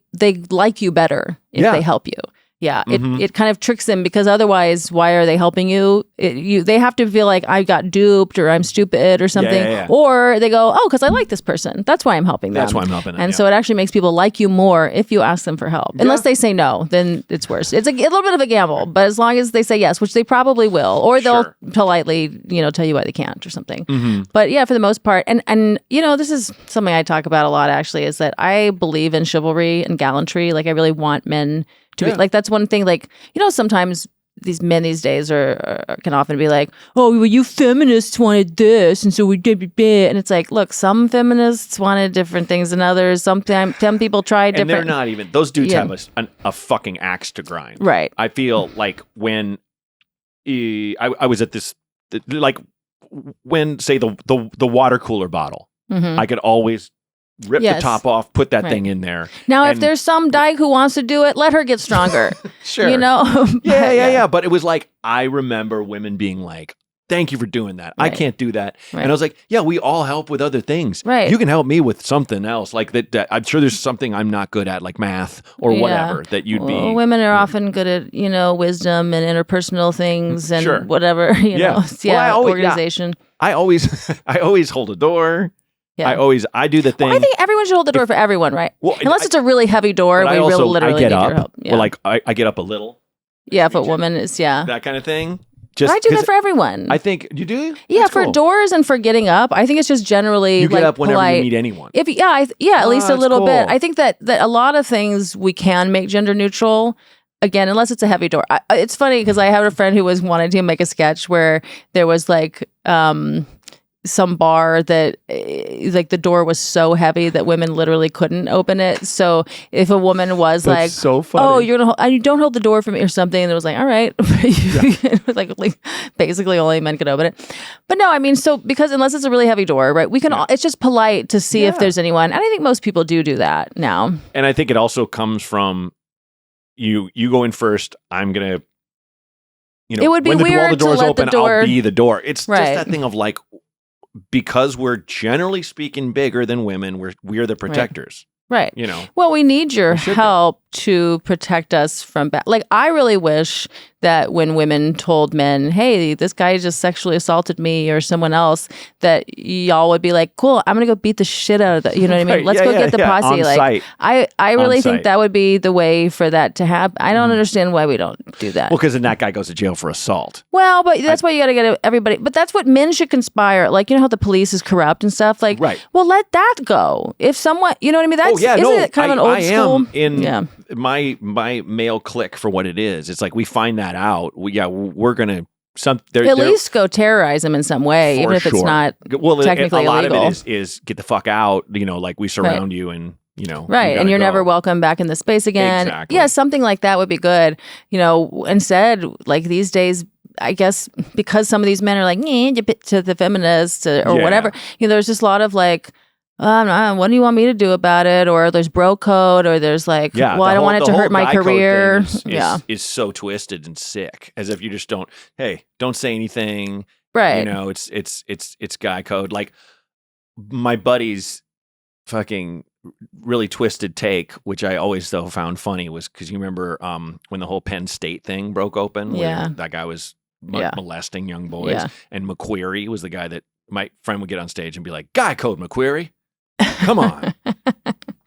like you better if they help you. Yeah, it kind of tricks them, because otherwise, why are they helping you? They have to feel like I got duped or I'm stupid or something, or they go, oh, because I like this person. That's why I'm helping them. That's why I'm helping them. And so it actually makes people like you more if you ask them for help. Unless they say no, then it's worse. It's a little bit of a gamble, but as long as they say yes, which they probably will, or they'll politely, tell you why they can't or something. But yeah, for the most part, and this is something I talk about a lot actually, is that I believe in chivalry and gallantry. Like I really want men to be like, that's one thing, like, sometimes these men these days can often be like, oh, well, you feminists wanted this, and so we did it. And it's like, look, some feminists wanted different things than others. Some people try different. And they're not even, those dudes have a fucking axe to grind. Right. I feel like when I was at this, like when, say, the water cooler bottle, I could always rip the top off, put that thing in there. Now, if there's some dyke who wants to do it, let her get stronger. Sure. You know? Yeah. But it was like, I remember women being like, thank you for doing that. I can't do that. Right. And I was like, yeah, we all help with other things. Right. You can help me with something else. Like that I'm sure there's something I'm not good at, like math or whatever, that you'd be. Women are often good at, wisdom and interpersonal things and whatever, you know. Organization. I always hold a door. Yeah. I do the thing. Well, I think everyone should hold the door for everyone, right? Well, unless it's a really heavy door, we literally need your help. Yeah. Well, like I get up a little. Yeah, if a woman is, that kind of thing. But I do that for everyone. I think you do. Yeah, that's for cool. Doors and for getting up. I think it's just generally you get up whenever polite. You meet anyone. At least a little bit. I think that a lot of things we can make gender neutral. Again, unless it's a heavy door. It's funny because I have a friend who was wanting to make a sketch where there was like some bar that like the door was so heavy that women literally couldn't open it. So if a woman was That's so funny. "Oh, you're gonna you don't hold the door for me" or something, and it was like, "All right," it was like basically only men could open it. But no, I mean, so because unless it's a really heavy door, right? We can. It's just polite to see if there's anyone, and I think most people do that now. And I think it also comes from you go in first. I'm gonna. It would be when weird all the doors to let open, the door. I'll be the door. It's just that thing of like. Because we're generally speaking bigger than women, we're the protectors. Right. You know. Well, we need your help to protect us from bad. Like, I really wish that when women told men, "Hey, this guy just sexually assaulted me," or someone else, that y'all would be like, "Cool, I'm gonna go beat the shit out of that." You know what I mean? Let's go get the posse. On like, site. I really think that would be the way for that to happen. I don't understand why we don't do that. Well, because then that guy goes to jail for assault. Well, but that's why you got to get everybody. But that's what men should conspire. Like, you know how the police is corrupt and stuff. Like, well, let that go. If someone, you know what I mean? That's isn't it kind of an old school? My male clique for what it is. It's like we find that out. We're gonna at least go terrorize them in some way, even if it's not technically a lot illegal. Of it is get the fuck out. Like we surround you and. Right, and you're never welcome back in the space again. Exactly. Yeah, something like that would be good. Instead, like these days, I guess because some of these men are like to the feminists or whatever. There's just a lot of like. What do you want me to do about it? Or there's bro code, or there's like, well, I don't want it to hurt my career. Is so twisted and sick, as if you just don't say anything. Right. It's guy code. Like my buddy's fucking really twisted take, which I always though found funny, was because you remember when the whole Penn State thing broke open. Yeah. That guy was molesting young boys, and McQueary was the guy that my friend would get on stage and be like, "Guy code McQueary, come on."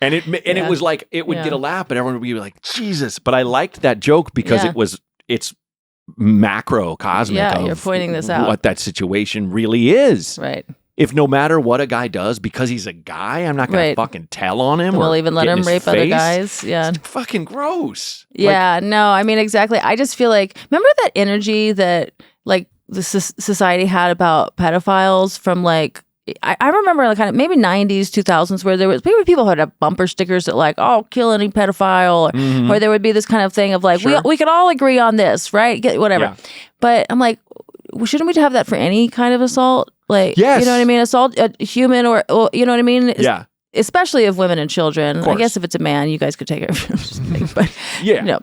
and it was like it would get a laugh, but everyone would be like, "Jesus!" But I liked that joke because it's macro cosmic. Yeah, you're pointing this out. What that situation really is. Right. If no matter what a guy does, because he's a guy, I'm not going to fucking tell on him. We'll even let him rape other guys. Yeah. It's fucking gross. Yeah, no, I mean, exactly. I just feel like, remember that energy that like the society had about pedophiles from like, I remember like kind of maybe 90s, 2000s, where there was people who had bumper stickers that like, "Oh, kill any pedophile," or there would be this kind of thing of like, we can all agree on this, right? Whatever. Yeah. But I'm like, shouldn't we have that for any kind of assault? Like, you know what I mean? Assault a human or you know what I mean? Yeah. Especially of women and children. I guess if it's a man, you guys could take it. But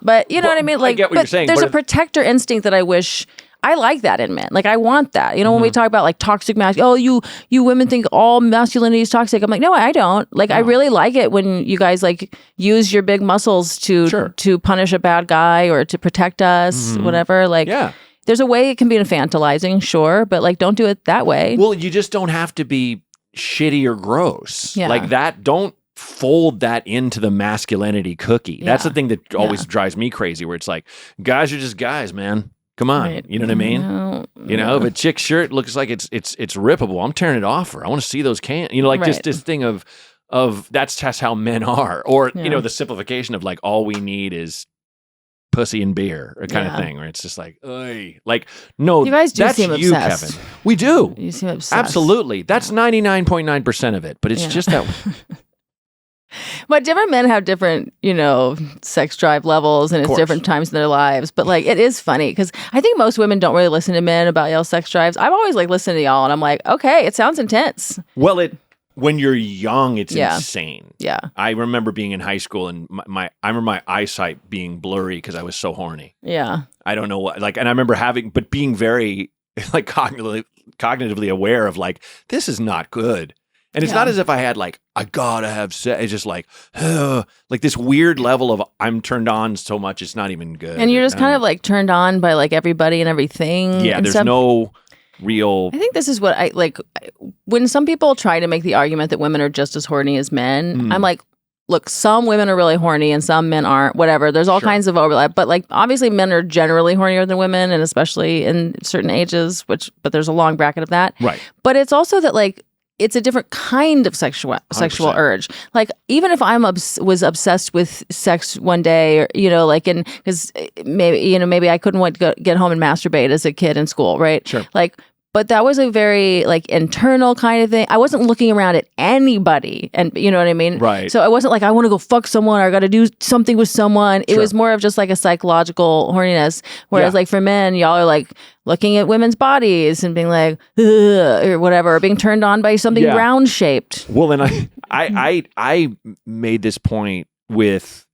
but you know what I mean? Like, I get what you're saying. There's a protector instinct that I wish. I like that in men. Like, I want that. You know, when we talk about like toxic you women think all masculinity is toxic. I'm like, no, I don't. Like, I really like it when you guys like use your big muscles to punish a bad guy or to protect us, whatever. Like, there's a way it can be infantilizing, sure, but like, don't do it that way. Well, you just don't have to be shitty or gross. Yeah. Like that. Don't fold that into the masculinity cookie. That's the thing that always drives me crazy, where it's like, guys are just guys, man. Come on, right. You know what I mean? If a chick's shirt looks like it's rippable, I'm tearing it off her. I want to see those cans. Just this thing of that's just how men are, or the simplification of like all we need is pussy and beer, kind of thing, where it's just like, ugh. Like, no, you guys do that's seem you, obsessed. Kevin. We do. You seem obsessed. Absolutely. That's 99.9% of it, but it's just that. But different men have different, sex drive levels, and it's different times in their lives. But like, it is funny because I think most women don't really listen to men about y'all sex drives. I've always like listened to y'all, and I'm like, okay, it sounds intense. Well, when you're young, it's insane. Yeah. I remember being in high school and I remember my eyesight being blurry because I was so horny. Yeah. I don't know what, like, and I remember being very like cognitively aware of like, this is not good. And it's not as if I had like, I gotta have sex. It's just like, like this weird level of I'm turned on so much, it's not even good. And you're just kind of like turned on by like everybody and everything. Yeah, and there's no real. I think this is what I like. When some people try to make the argument that women are just as horny as men, I'm like, look, some women are really horny and some men aren't, whatever. There's all kinds of overlap. But like, obviously men are generally hornier than women, and especially in certain ages, but there's a long bracket of that. Right. But it's also that like, it's a different kind of sexual urge. Like, even if I was obsessed with sex one day, or, you know, like, because maybe I couldn't wait to get home and masturbate as a kid in school, right? Sure. Like, but that was a very like internal kind of thing. I wasn't looking around at anybody, and you know what I mean? Right. So I wasn't like, I want to go fuck someone or I got to do something with someone. It was more of just like a psychological horniness. Whereas like for men, y'all are like looking at women's bodies and being like, ugh, or whatever, or being turned on by something round shaped. Well, then I made this point with.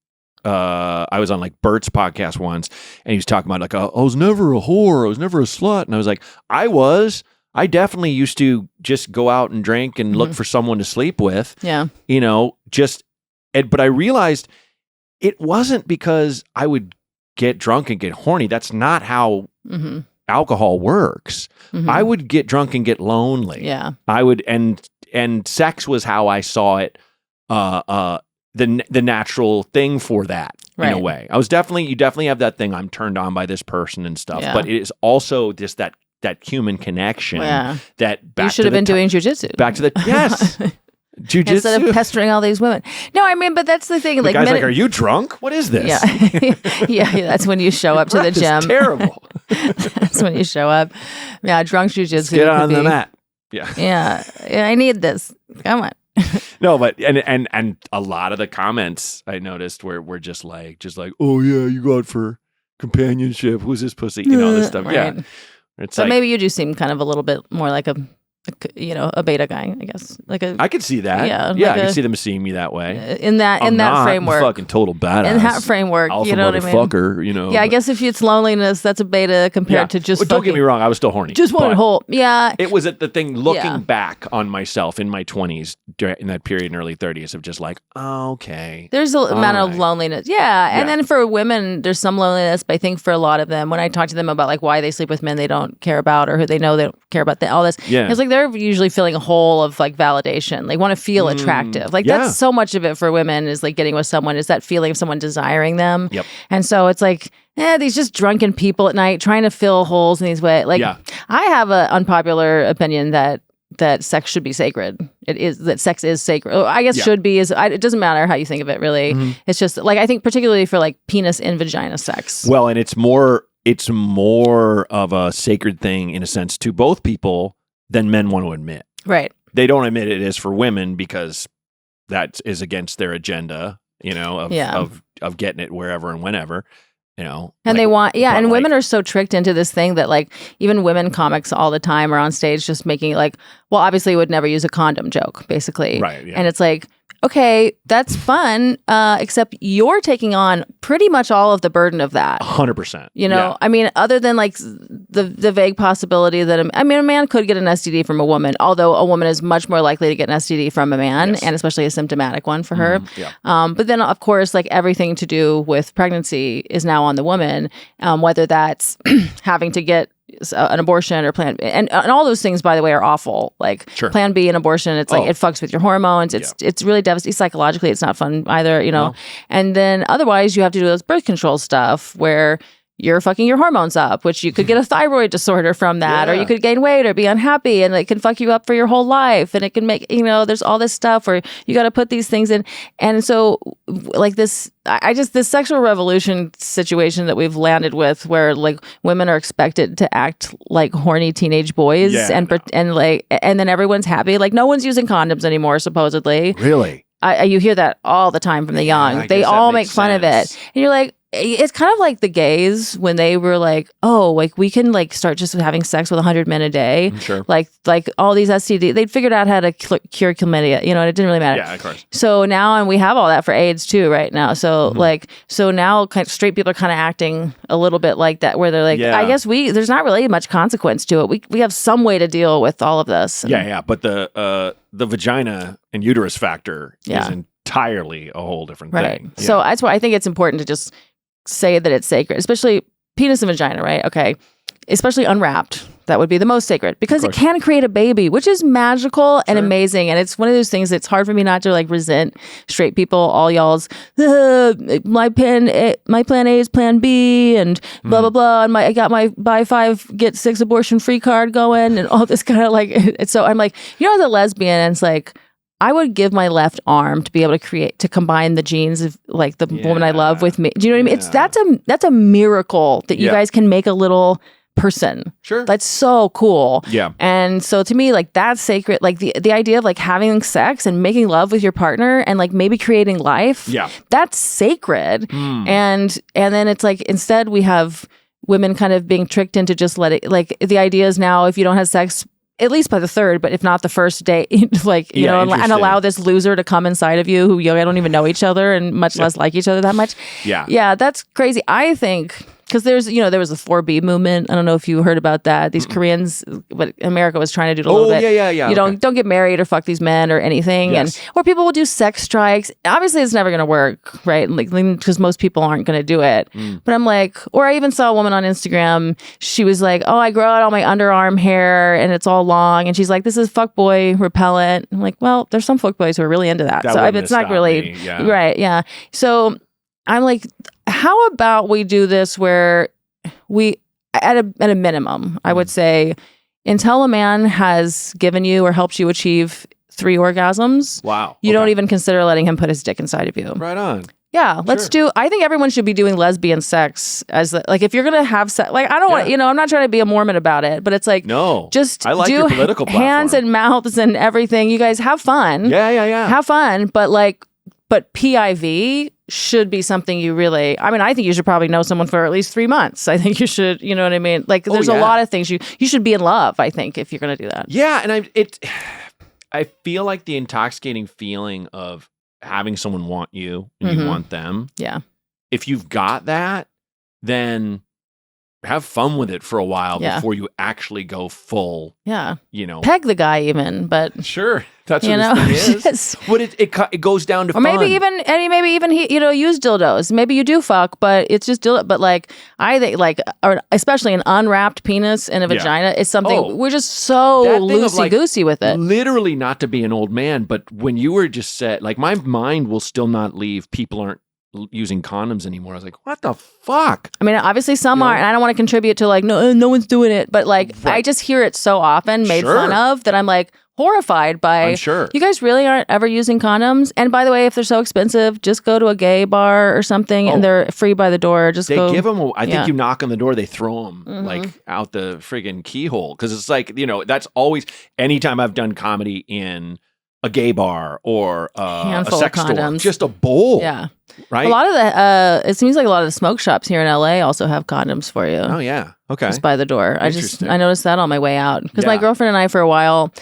I was on like Bert's podcast once, and he was talking about like, I was never a whore, I was never a slut, and I was like, I definitely used to just go out and drink and look for someone to sleep with. Yeah, you know, but I realized it wasn't because I would get drunk and get horny. That's not how alcohol works. I would get drunk and get lonely. Yeah, I would, and sex was how I saw it. The natural thing for that in a way. You definitely have that thing. I'm turned on by this person and stuff, but it is also just that human connection that you should have been doing jujitsu. Back to the jujitsu instead of pestering all these women. No, I mean, but that's the thing. Like, guys, like, are you drunk? What is this? Yeah, yeah. That's when you show up to the gym. Terrible. That's when you show up. Yeah, drunk jujitsu. Get on the mat. Yeah. Yeah. I need this. Come on. No, but and a lot of the comments I noticed were just like, oh yeah, you go out for companionship. Who's this pussy? You know, this stuff. Right. Yeah. It's so like, maybe you do seem kind of a little bit more like a beta guy, I guess. I could see that. Yeah, I could see them seeing me that way. In that framework. I'm fucking total badass. In that framework, Alpha you know what I mean? Motherfucker, you know. Yeah, I guess if it's loneliness, that's a beta compared to just. But don't get me wrong, I was still horny. Just one whole. Yeah. It was the thing looking back on myself in my 20s, in that period in early 30s, of just like, okay. There's an amount of loneliness. Yeah. And then for women, there's some loneliness, but I think for a lot of them, when I talk to them about like why they sleep with men they don't care about, or who they know they don't care about, all this, it's like they're usually feeling a hole of like validation. They want to feel attractive. Like that's so much of it for women, is like getting with someone, is that feeling of someone desiring them. Yep. And so it's like, these just drunken people at night trying to fill holes in these ways. Like I have an unpopular opinion that sex should be sacred. It is, that sex is sacred. I guess should be, it doesn't matter how you think of it really. It's just like, I think particularly for like penis in vagina sex. Well, and it's more of a sacred thing in a sense to both people than men want to admit. Right. They don't admit it is for women because that is against their agenda, you know, of getting it wherever and whenever, you know. And they want, and women are so tricked into this thing that like even women comics all the time are on stage just making like, well, obviously would never use a condom joke, basically. Right. Yeah. And it's like, okay, that's fun, except you're taking on pretty much all of the burden of that. 100%. You know, I mean, other than like the vague possibility that, a man could get an STD from a woman, although a woman is much more likely to get an STD from a man, and especially a symptomatic one for her. But then, of course, like everything to do with pregnancy is now on the woman, whether that's having to get an abortion or plan, and all those things, by the way, are awful. Like plan B and abortion, it's like it fucks with your hormones. It's really devastating psychologically. It's not fun either, you know. And then otherwise, you have to do this birth control stuff where you're fucking your hormones up, which you could get a thyroid disorder from that, or you could gain weight or be unhappy, and it can fuck you up for your whole life. And it can make, you know, there's all this stuff where you got to put these things in. And so like this, this sexual revolution situation that we've landed with, where like women are expected to act like horny teenage boys, and then everyone's happy. Like no one's using condoms anymore, supposedly. Really? You hear that all the time from the young. They all make fun of it. And you're like, it's kind of like the gays when they were like, oh, like we can like start just having sex with 100 men a day. Sure. Like all these STD, they'd figured out how to cure chlamydia, and it didn't really matter. Yeah, of course. So now, and we have all that for AIDS too right now. So so now straight people are kind of acting a little bit like that, where they're like, I guess there's not really much consequence to it. We have some way to deal with all of this. And, but the vagina and uterus factor is entirely a whole different thing. So that's why I think it's important to just say that it's sacred, especially penis and vagina, right? Okay. Especially unwrapped. That would be the most sacred because it can create a baby, which is magical and amazing. And it's one of those things that's hard for me not to like resent straight people, all y'all's, my plan A is plan B and blah, blah, blah. And I got my buy 5, get 6 abortion free card going and all this kind of like, so I'm like, as a lesbian, and it's like, I would give my left arm to be able to combine the genes of like the woman I love with me. Do you know what I mean? That's a miracle that you guys can make a little person. Sure. That's so cool. Yeah. And so to me, like that's sacred. Like the idea of like having sex and making love with your partner and like maybe creating life. Yeah. That's sacred. And then it's like instead we have women kind of being tricked into just like the idea is now if you don't have sex at least by the third, but if not the first date, like, and allow this loser to come inside of you who don't even know each other and much less like each other that much. Yeah. Yeah, that's crazy. I think, because there was a 4B movement. I don't know if you heard about that. These Koreans, what America was trying to do a little bit. Yeah. You don't get married or fuck these men or anything. Yes. Or people will do sex strikes. Obviously, it's never going to work, right? Like, because most people aren't going to do it. But I'm like, or I even saw a woman on Instagram. She was like, oh, I grow out all my underarm hair and it's all long. And she's like, this is fuckboy repellent. I'm like, well, there's some fuckboys who are really into that. So it's not really, right. Yeah. So I'm like, how about we do this where we, at a minimum, I would say, until a man has given you or helped you achieve 3 orgasms, you don't even consider letting him put his dick inside of you. Right on. Yeah, let's do. I think everyone should be doing lesbian sex as like if you're gonna have sex. Like I don't want, I'm not trying to be a Mormon about it, but it's like just I like do your political hands platform. and mouths and everything. You guys have fun. Yeah. Have fun, but PIV should be something you really. I mean, I think you should probably know someone for at least 3 months. I think you should. You know what I mean? Like, there's a lot of things you should be in love. I think if you're gonna do that. Yeah, and I feel like the intoxicating feeling of having someone want you and you want them. Yeah. If you've got that, then have fun with it for a while before you actually go full. Yeah. Peg the guy even, but sure. That's what this thing is. But it goes down to or fun. maybe even he use dildos. Maybe you do fuck, but it's just dildo. But like I think or especially an unwrapped penis and a vagina is something we're just so loosey goosey with it. Literally, not to be an old man, but when you were just said, like my mind will still not leave. People aren't using condoms anymore. I was like, what the fuck? I mean, obviously some are, and I don't want to contribute to like no one's doing it, but like I just hear it so often made fun of that I'm like horrified by. I'm sure you guys really aren't ever using condoms. And by the way, if they're so expensive, just go to a gay bar or something, and they're free by the door. Just they give them. I think you knock on the door, they throw them like out the friggin' keyhole because it's like that's always. Anytime I've done comedy in a gay bar or a sex store, just a bowl. Yeah. Right. A lot of it seems like a lot of the smoke shops here in LA also have condoms for you. Oh yeah. Okay. Just by the door. I noticed that on my way out because my girlfriend and I for a while.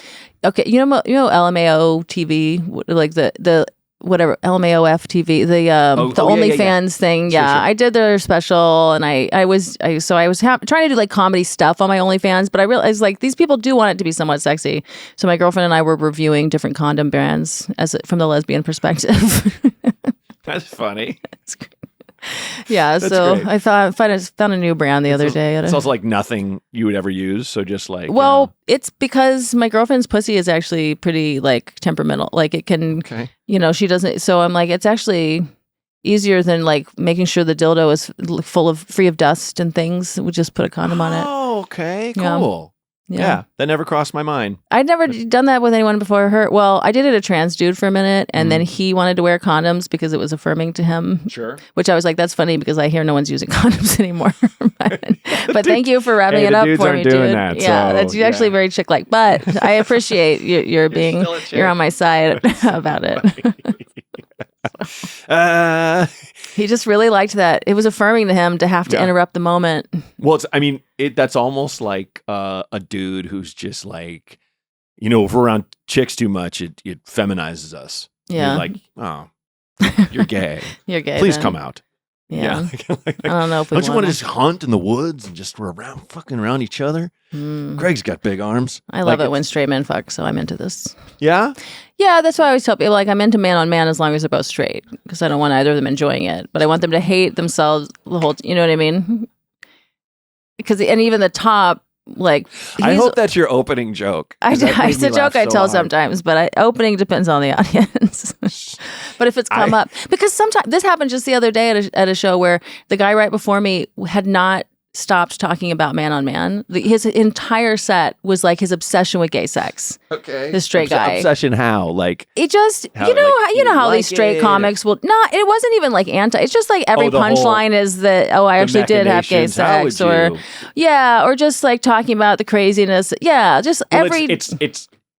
Okay, you know LMAO TV, like the whatever LMAOF TV, the OnlyFans thing. Yeah, sure. I did their special, and I was trying to do like comedy stuff on my OnlyFans, but I realized like these people do want it to be somewhat sexy. So my girlfriend and I were reviewing different condom brands from the lesbian perspective. That's funny. Yeah, that's so great. I found a new brand the other day. It's also like nothing you would ever use. So just like it's because my girlfriend's pussy is actually pretty like temperamental. Like it can, she doesn't. So I'm like, it's actually easier than like making sure the dildo is free of dust and things. We just put a condom on it. Oh, okay, cool. Yeah, that never crossed my mind. I'd never done that with anyone before her. Well, I did it a trans dude for a minute, and then he wanted to wear condoms because it was affirming to him. Sure. Which I was like, that's funny because I hear no one's using condoms anymore. But thank you for wrapping it up for me, dude. Yeah, that's actually very chick-like. But I appreciate you're on my side about it. He just really liked that. It was affirming to him to have to interrupt the moment. Well, that's almost like a dude who's just like, if we're around chicks too much, it feminizes us. Yeah. You're like, oh, you're gay. You're gay. Please then. come out. Yeah. I don't know if we don't you want to just hunt in the woods and just we're fucking around each other? Greg's got big arms. I love it when straight men fuck, so I'm into this. Yeah? Yeah, that's why I always tell people, like, I'm into man on man as long as they're both straight, because I don't want either of them enjoying it. But I want them to hate themselves the whole, you know what I mean? And even the top, like... I hope that's your opening joke. It's a joke I tell sometimes, but opening depends on the audience. But if it's come up... Because sometimes... This happened just the other day at a show where the guy right before me had not stopped talking about man on man. His entire set was like his obsession with gay sex. Okay. The straight guy. Obsession how? Like... It just... you know how these straight comics will... No, it wasn't even like anti... It's just like every punchline is that, I actually did have gay sex. Or just like talking about the craziness. Yeah, just every...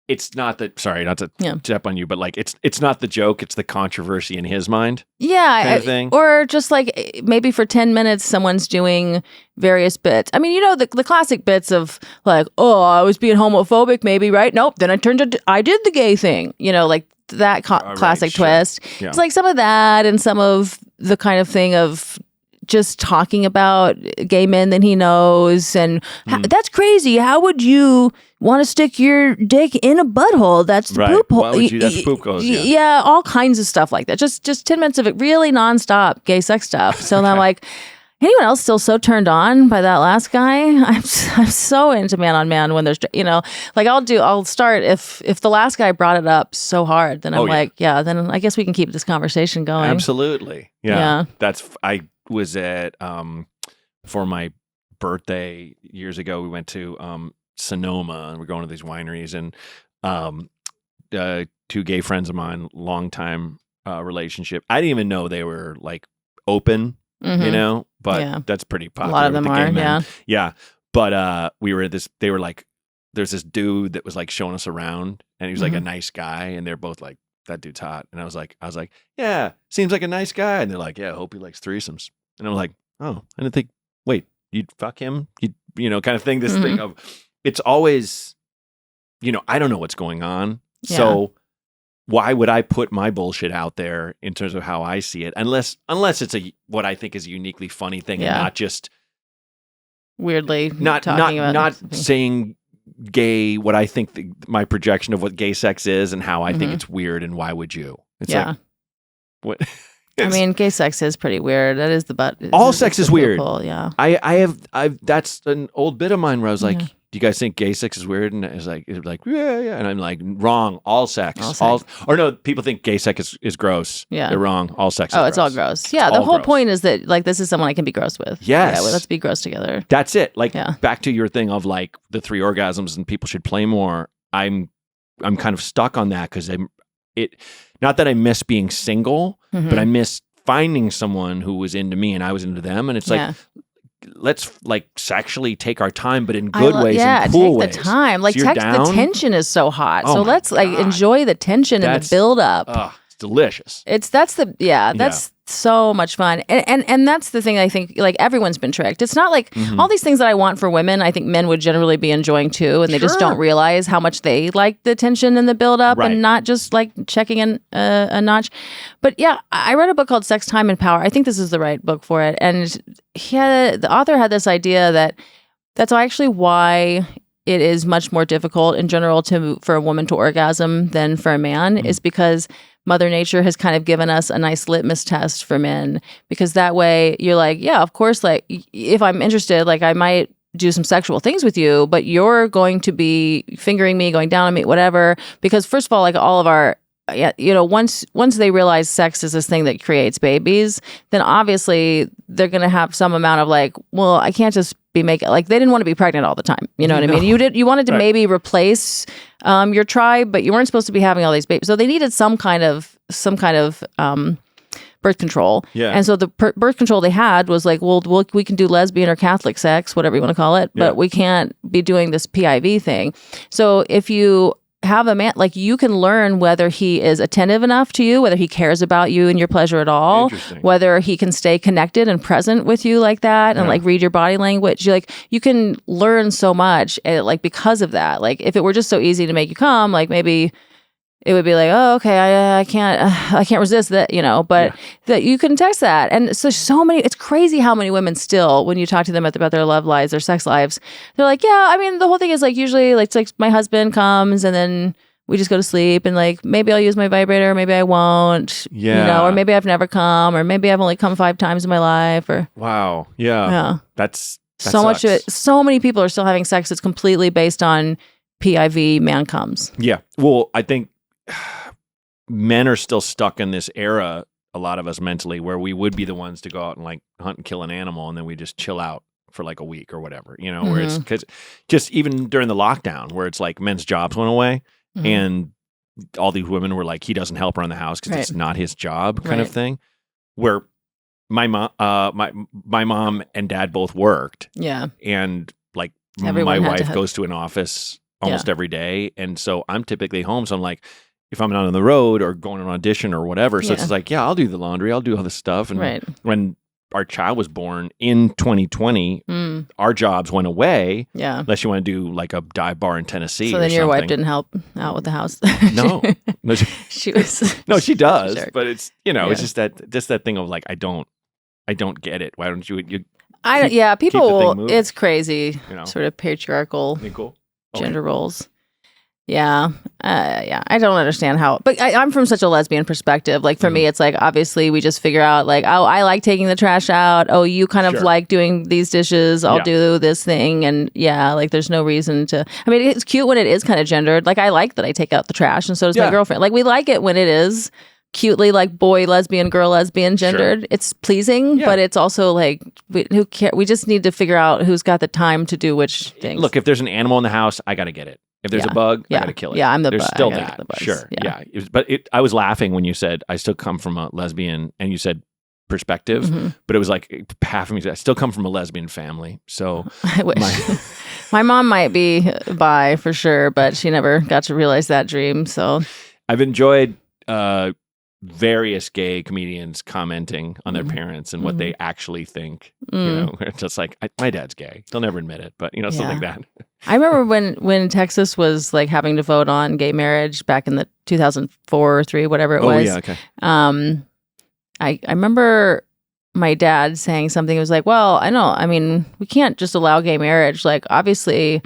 It's not that, sorry, not to step on you, but like it's not the joke, it's the controversy in his mind. Yeah. Kind of thing. Or just like maybe for 10 minutes, someone's doing various bits. I mean, the classic bits of like, oh, I was being homophobic maybe, right? Nope. Then I did the gay thing, like that classic twist. Sure. Yeah. It's like some of that and some of the kind of thing of just talking about gay men that he knows. And that's crazy. How would you want to stick your dick in a butthole? That's the poop hole. Why would you? That's poop goes. Yeah, all kinds of stuff like that. Just 10 minutes of it, really nonstop gay sex stuff. So I'm like, anyone else still so turned on by that last guy? I'm so into man on man when there's, like I'll start if the last guy brought it up so hard, then I'm then I guess we can keep this conversation going. Absolutely. Yeah. I was at, for my birthday years ago, we went to, Sonoma, and we're going to these wineries, and two gay friends of mine, long time relationship. I didn't even know they were like open, but that's pretty popular. A lot of them are, yeah. But we were at this. They were like, there's this dude that was like showing us around, and he was like a nice guy, and they're both like, that dude's hot, and I was like, yeah, seems like a nice guy, and they're like, yeah, I hope he likes threesomes, and I'm like, oh, I didn't think, wait, you'd fuck him, kind of thing. This thing of. It's always, I don't know what's going on. Yeah. So why would I put my bullshit out there in terms of how I see it? Unless it's what I think is a uniquely funny thing and not just weirdly not saying gay, what I think my projection of what gay sex is and how I think it's weird and why would you? It's like, what? I mean, gay sex is pretty weird. That is the butt. All sex is weird. Yeah. I've that's an old bit of mine where I was like, do you guys think gay sex is weird? And it's like, yeah. And I'm like, wrong. All sex. Or no, people think gay sex is gross. Yeah. They're wrong. All sex is gross. It's all gross. Yeah. The whole point is that, like, this is someone I can be gross with. Yes. Yeah, well, let's be gross together. That's it. Like, back to your thing of, like, the 3 orgasms and people should play more. I'm kind of stuck on that because not that I miss being single, but I miss finding someone who was into me and I was into them. And it's like, let's like sexually take our time, but in good ways and cool ways. Take the time. Like, so the tension is so hot. So let's like enjoy the tension and the build up. It's delicious. That's so much fun. And that's the thing I think, like, everyone's been tricked. It's not like all these things that I want for women, I think men would generally be enjoying too, and they just don't realize how much they like the tension and the build up and not just like checking in a notch. But I read a book called Sex, Time, and Power. I think this is the right book for it. And the author had this idea that that's actually why it is much more difficult in general for a woman to orgasm than for a man, is because Mother Nature has kind of given us a nice litmus test for men, because that way you're like, yeah, of course, like, if I'm interested, like, I might do some sexual things with you, but you're going to be fingering me, going down on me, whatever. Because first of all, like, all of our, once they realize sex is this thing that creates babies, then obviously they're going to have some amount of like, well, I can't just be making, like, they didn't want to be pregnant all the time. You know what I mean? You wanted to maybe replace your tribe, but you weren't supposed to be having all these babies. So they needed some kind of birth control. Yeah. And so the birth control they had was like, well, we can do lesbian or Catholic sex, whatever you want to call it, but we can't be doing this PIV thing. So if you have a man, like you can learn whether he is attentive enough to you, whether he cares about you and your pleasure at all, whether he can stay connected and present with you like that and like read your body language. You can learn so much like because of that. Like if it were just so easy to make you come, like maybe it would be like, oh, okay, I can't resist that, but that you can text that. And so many, it's crazy how many women still, when you talk to them about their love lives, their sex lives, they're like, yeah, I mean, the whole thing is like, usually like, it's like my husband comes and then we just go to sleep and like, maybe I'll use my vibrator, maybe I won't, or maybe I've never come, or maybe I've only come 5 times in my life or. Wow. Yeah. That so much of it. So many people are still having sex that's completely based on PIV, man comes. Yeah. Well, I think men are still stuck in this era, a lot of us mentally, where we would be the ones to go out and like hunt and kill an animal and then we just chill out for like a week or whatever, where it's because just even during the lockdown where it's like men's jobs went away and all these women were like, he doesn't help around the house because it's not his job kind of thing, where my mom and dad both worked. Yeah. And like my wife goes to an office almost every day. And so I'm typically home. So I'm like, if I'm not on the road or going on an audition or whatever. So it's like, I'll do the laundry. I'll do all this stuff. And when our child was born in 2020, our jobs went away. Yeah. Unless you want to do like a dive bar in Tennessee. So then your wife didn't help out with the house. No, she was. No, she does. Sure. But it's, it's just that thing of like, I don't get it. Why don't you people, it's crazy. Sort of patriarchal gender roles. Yeah. I don't understand how, but I'm from such a lesbian perspective. Like for me, it's like, obviously we just figure out like, oh, I like taking the trash out. Oh, you kind of like doing these dishes. I'll do this thing. And like there's no reason to, I mean, it's cute when it is kind of gendered. Like I like that I take out the trash and so does my girlfriend. Like we like it when it is cutely like boy lesbian, girl lesbian gendered. It's pleasing, but it's also like, who care? We just need to figure out who's got the time to do which things. Look, if there's an animal in the house, I got to get it. If there's a bug, I got to kill it. Yeah, I'm the bug. There's still that. Sure. Yeah. I was laughing when you said, I still come from a lesbian, and you said perspective, but it was like half of me said, I still come from a lesbian family. So I wish. My mom might be bi for sure, but she never got to realize that dream. So I've enjoyed various gay comedians commenting on their parents and what they actually think. It's just like, my dad's gay. They'll never admit it, but something like that. I remember when Texas was like having to vote on gay marriage back in the 2004 or 3, whatever it was. Oh yeah, okay. I remember my dad saying something. It was like, well, I mean, we can't just allow gay marriage. Like, obviously,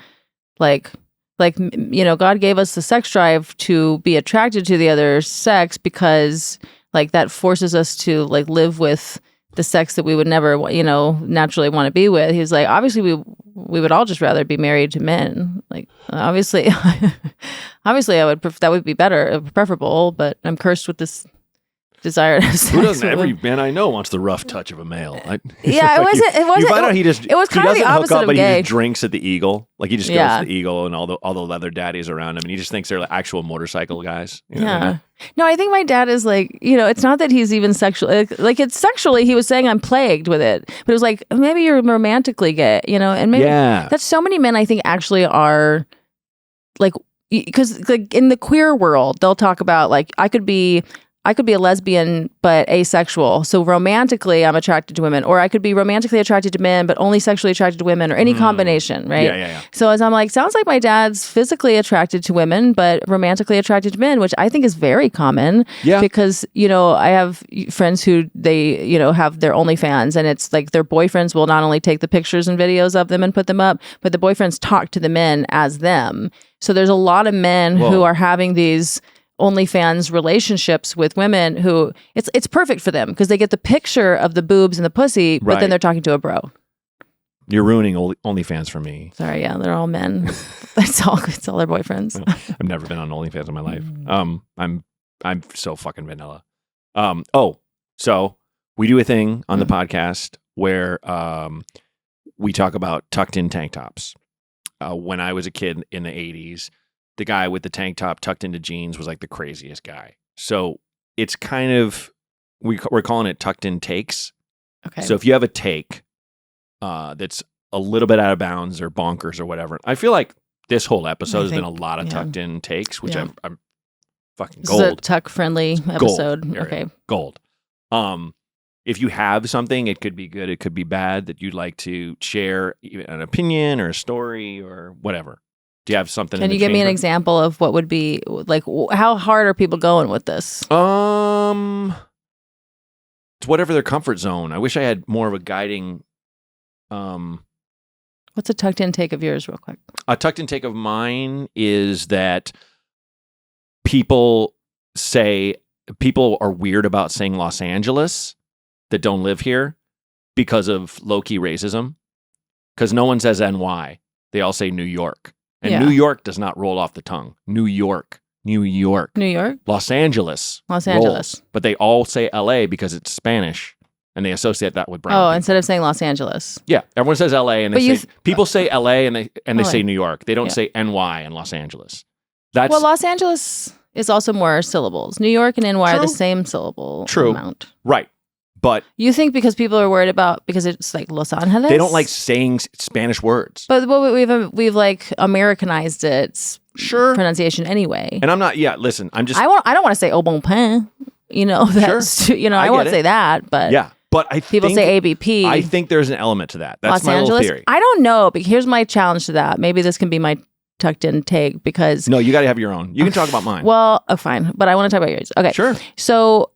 like God gave us the sex drive to be attracted to the other sex because like that forces us to like live with the sex that we would never, naturally want to be with. He was like, obviously we would all just rather be married to men. Like, obviously that would be better, preferable, but I'm cursed with this desire to have sex. Who doesn't? Every man I know wants the rough touch of a male. It wasn't. You find out it was kind of the opposite of gay. But he just drinks at the Eagle. Like he just goes to the Eagle and all the leather daddies around him, and he just thinks they're like actual motorcycle guys. No, I think my dad is like, it's not that he's even sexual. Like it's sexually, he was saying I'm plagued with it, but it was like maybe you're romantically gay, and maybe that's so many men I think actually are like, because like in the queer world they'll talk about like I could be a lesbian, but asexual. So romantically, I'm attracted to women. Or I could be romantically attracted to men, but only sexually attracted to women, or any combination, right? Yeah. So as I'm like, sounds like my dad's physically attracted to women, but romantically attracted to men, which I think is very common. Yeah. Because, I have friends who they, have their OnlyFans, and it's like their boyfriends will not only take the pictures and videos of them and put them up, but the boyfriends talk to the men as them. So there's a lot of men who are having these OnlyFans relationships with women who it's perfect for them because they get the picture of the boobs and the pussy, but then they're talking to a bro. You're ruining OnlyFans for me. Sorry, they're all men. It's all their boyfriends. I've never been on OnlyFans in my life. I'm so fucking vanilla. So we do a thing on the podcast where we talk about tucked in tank tops. When I was a kid in the 80s, the guy with the tank top tucked into jeans was like the craziest guy. So it's kind of, we're calling it tucked in takes. Okay. So if you have a take that's a little bit out of bounds or bonkers or whatever, I feel like this whole episode has been a lot of tucked in takes, which I'm fucking gold. This is a tuck friendly episode. Gold. Okay. Gold. If you have something, it could be good, it could be bad, that you'd like to share, even an opinion or a story or whatever. Do you have something? Can you give me an example of what would be like? How hard are people going with this? It's whatever their comfort zone. I wish I had more of a guiding. What's a tucked in take of yours, real quick? A tucked in take of mine is that people are weird about saying Los Angeles that don't live here because of low-key racism. Because no one says NY. They all say New York. And New York does not roll off the tongue. New York. Los Angeles. Rolls, but they all say LA because it's Spanish. And they associate that with brown people. Instead of saying Los Angeles. Yeah. Everyone says LA and people say LA and they say New York. They don't say NY and Los Angeles. Well, Los Angeles is also more syllables. New York and NY are the same syllable amount. Right. But you think because people are worried because it's like Los Angeles? They don't like saying Spanish words. But we've like Americanized its pronunciation anyway. And I'm not, listen, I'm just... I don't want to say au bon pain. That's, I won't say that, but... Yeah. But people say ABP. I think there's an element to that. That's Los my Angeles? little theory. I don't know, but here's my challenge to that. Maybe this can be my tucked in take because... No, you got to have your own. You can talk about mine. Well, fine. But I want to talk about yours. Okay. Sure. So...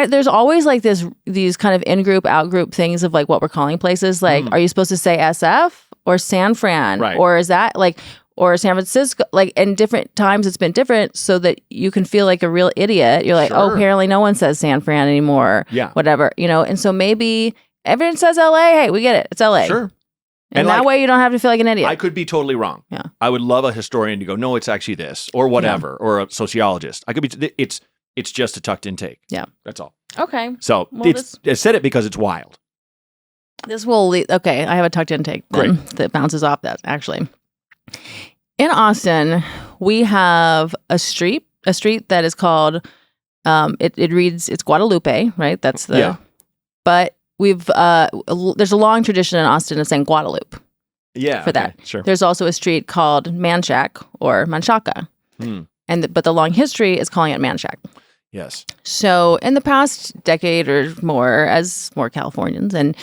there's always like these kind of in-group, out-group things of like what we're calling places. Like, are you supposed to say SF or San Fran? Right. Or is that like, or San Francisco? Like, in different times it's been different so that you can feel like a real idiot. You're like, apparently no one says San Fran anymore. Yeah. Whatever, And so maybe everyone says LA. Hey, we get it. It's LA. Sure. And that way you don't have to feel like an idiot. I could be totally wrong. Yeah. I would love a historian to go, no, it's actually this or whatever, or a sociologist. I could be, it's just a tucked in take. Yeah. That's all. Okay. So I said it because it's wild. This will lead. Okay. I have a tucked in take then that bounces off that actually. In Austin, we have a street that is called, it reads, it's Guadalupe, right? That's but we've, there's a long tradition in Austin of saying Guadalupe. Yeah. For that. Sure. There's also a street called Manchac or Manchaca. But the long history is calling it Manchac. Yes. So in the past decade or more, as more Californians and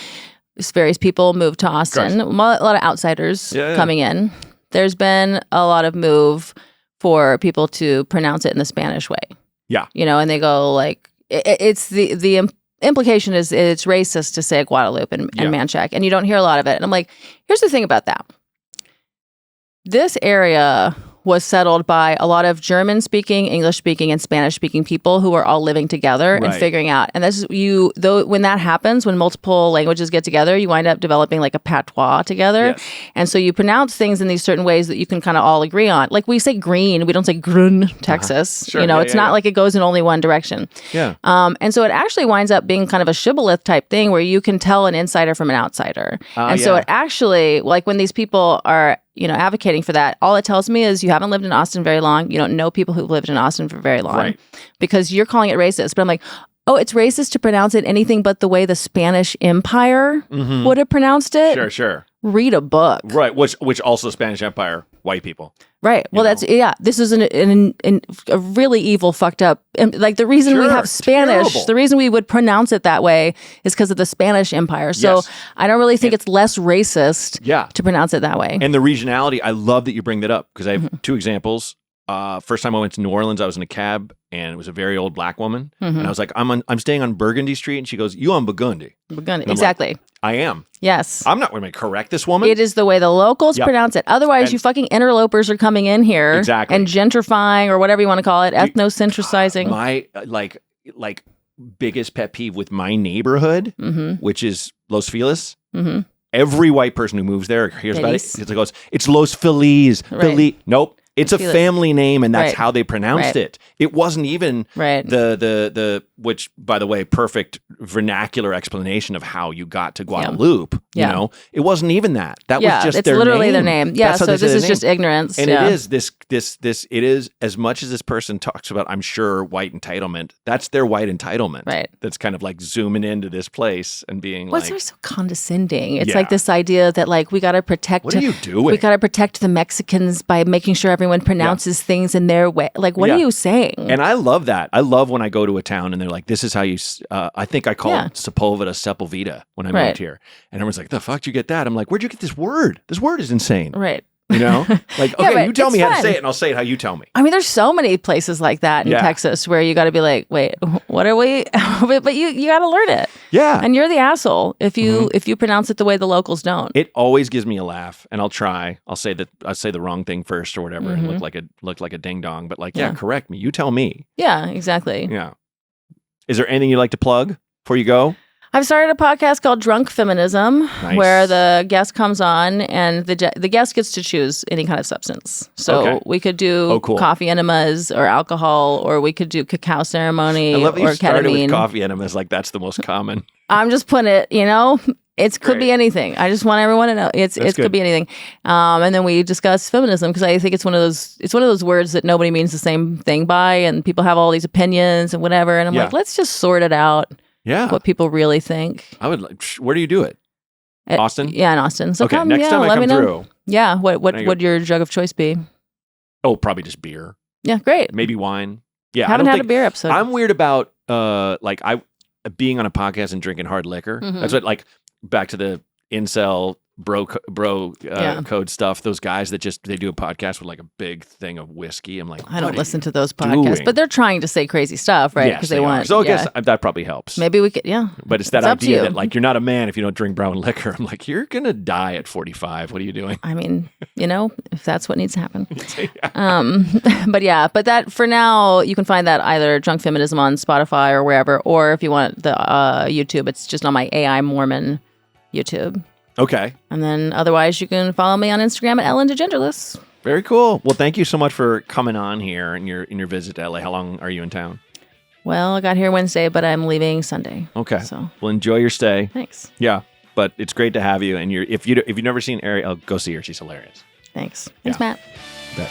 various people moved to Austin, a lot of outsiders coming in, there's been a lot of move for people to pronounce it in the Spanish way. Yeah. And they go like, it's the implication is it's racist to say Guadalupe and Manchac, and you don't hear a lot of it. And I'm like, here's the thing about that. This area was settled by a lot of German-speaking, English-speaking, and Spanish-speaking people who are all living together and figuring out. And this is when that happens, when multiple languages get together, you wind up developing like a patois together. Yes. And so you pronounce things in these certain ways that you can kind of all agree on. Like we say green, we don't say grun, Texas. Sure. It's not like it goes in only one direction. Yeah. And so it actually winds up being kind of a shibboleth type thing where you can tell an insider from an outsider. So it actually, like when these people are advocating for that, all it tells me is you haven't lived in Austin very long. You don't know people who've lived in Austin for very long because you're calling it racist. But I'm like, it's racist to pronounce it anything but the way the Spanish Empire would have pronounced it. Sure. Read a book. Right. Which also Spanish Empire, white people. Right. Well, this is a really evil, fucked up. Like the reason we have Spanish, the reason we would pronounce it that way is because of the Spanish Empire. So I don't really think it's less racist to pronounce it that way. And the regionality, I love that you bring that up because I have two examples. First time I went to New Orleans, I was in a cab and it was a very old black woman. And I was like, I'm staying on Burgundy Street. And she goes, you on Burgundy? Burgundy, exactly. Like, I am. Yes. I'm not going to correct this woman. It is the way the locals pronounce it. Otherwise, you fucking interlopers are coming in here and gentrifying or whatever you want to call it, ethnocentricizing. My like biggest pet peeve with my neighborhood, which is Los Feliz. Every white person who moves there hears about it. It goes, it's Los Feliz. Nope. It's a family name, and that's how they pronounced it. It wasn't even the which, by the way, perfect vernacular explanation of how you got to Guadalupe You know, it wasn't even that. That was just it's their literally name. their name. Yeah, so this is just ignorance. And it is it is, as much as this person talks about, I'm sure, white entitlement, that's their white entitlement. Right. That's kind of like zooming into this place and being Well, like. it's so condescending. It's like this idea that like we got to protect. What are you doing? We got to protect the Mexicans by making sure everyone pronounces things in their way. Like, what are you saying? And I love that. I love when I go to a town and they're like, this is how you, I think I call it Sepulveda Sepulveda when I moved here. And everyone's like, the fuck did you get that? I'm like, where'd you get this word? This word is insane. Right. You know? Like, okay, you tell me how to say it and I'll say it how you tell me. I mean, there's so many places like that in Texas where you got to be like, wait, what are we? But you got to learn it. Yeah. And you're the asshole if you pronounce it the way the locals don't. It always gives me a laugh, and I'll try. I'll say the wrong thing first or whatever and look like a ding dong, but like, correct me. You tell me. Yeah, exactly. Yeah. Is there anything you'd like to plug before you go? I've started a podcast called Drunk Feminism, where the guest comes on and the guest gets to choose any kind of substance. So we could do coffee enemas or alcohol, or we could do cacao ceremony. I love that you started ketamine. with coffee enemas, like that's the most common. I'm just putting it, it could be anything. I just want everyone to know it could be anything. And then we discuss feminism because I think it's one of those words that nobody means the same thing by, and people have all these opinions and whatever. And I'm like, let's just sort it out. Yeah. What people really think. I would like, where do you do it? Austin? Yeah, in Austin. So come, next time I come through. Yeah. What would your drug of choice be? Oh, probably just beer. Yeah, great. Maybe wine. Yeah. Haven't had a beer episode. I'm weird about being on a podcast and drinking hard liquor. Mm-hmm. That's what, like, back to the incel bro code stuff. Those guys that they do a podcast with like a big thing of whiskey. I'm like, I don't listen to those podcasts, but they're trying to say crazy stuff, right? Because they want. So I guess that probably helps. Maybe we could, But it's that idea that like you're not a man if you don't drink brown liquor. I'm like, you're gonna die at 45. What are you doing? I mean, if that's what needs to happen. But that for now, you can find that either Drunk Feminism on Spotify or wherever, or if you want the YouTube, it's just on my AI Mormon YouTube. Okay. And then otherwise, you can follow me on Instagram at Ellen DeGenderless. Very cool. Well, thank you so much for coming on here in your visit to LA. How long are you in town? Well, I got here Wednesday, but I'm leaving Sunday. Okay. So, well, enjoy your stay. Thanks. Yeah, but it's great to have you. And if you've never seen Arielle, go see her. She's hilarious. Thanks, Matt. Bet.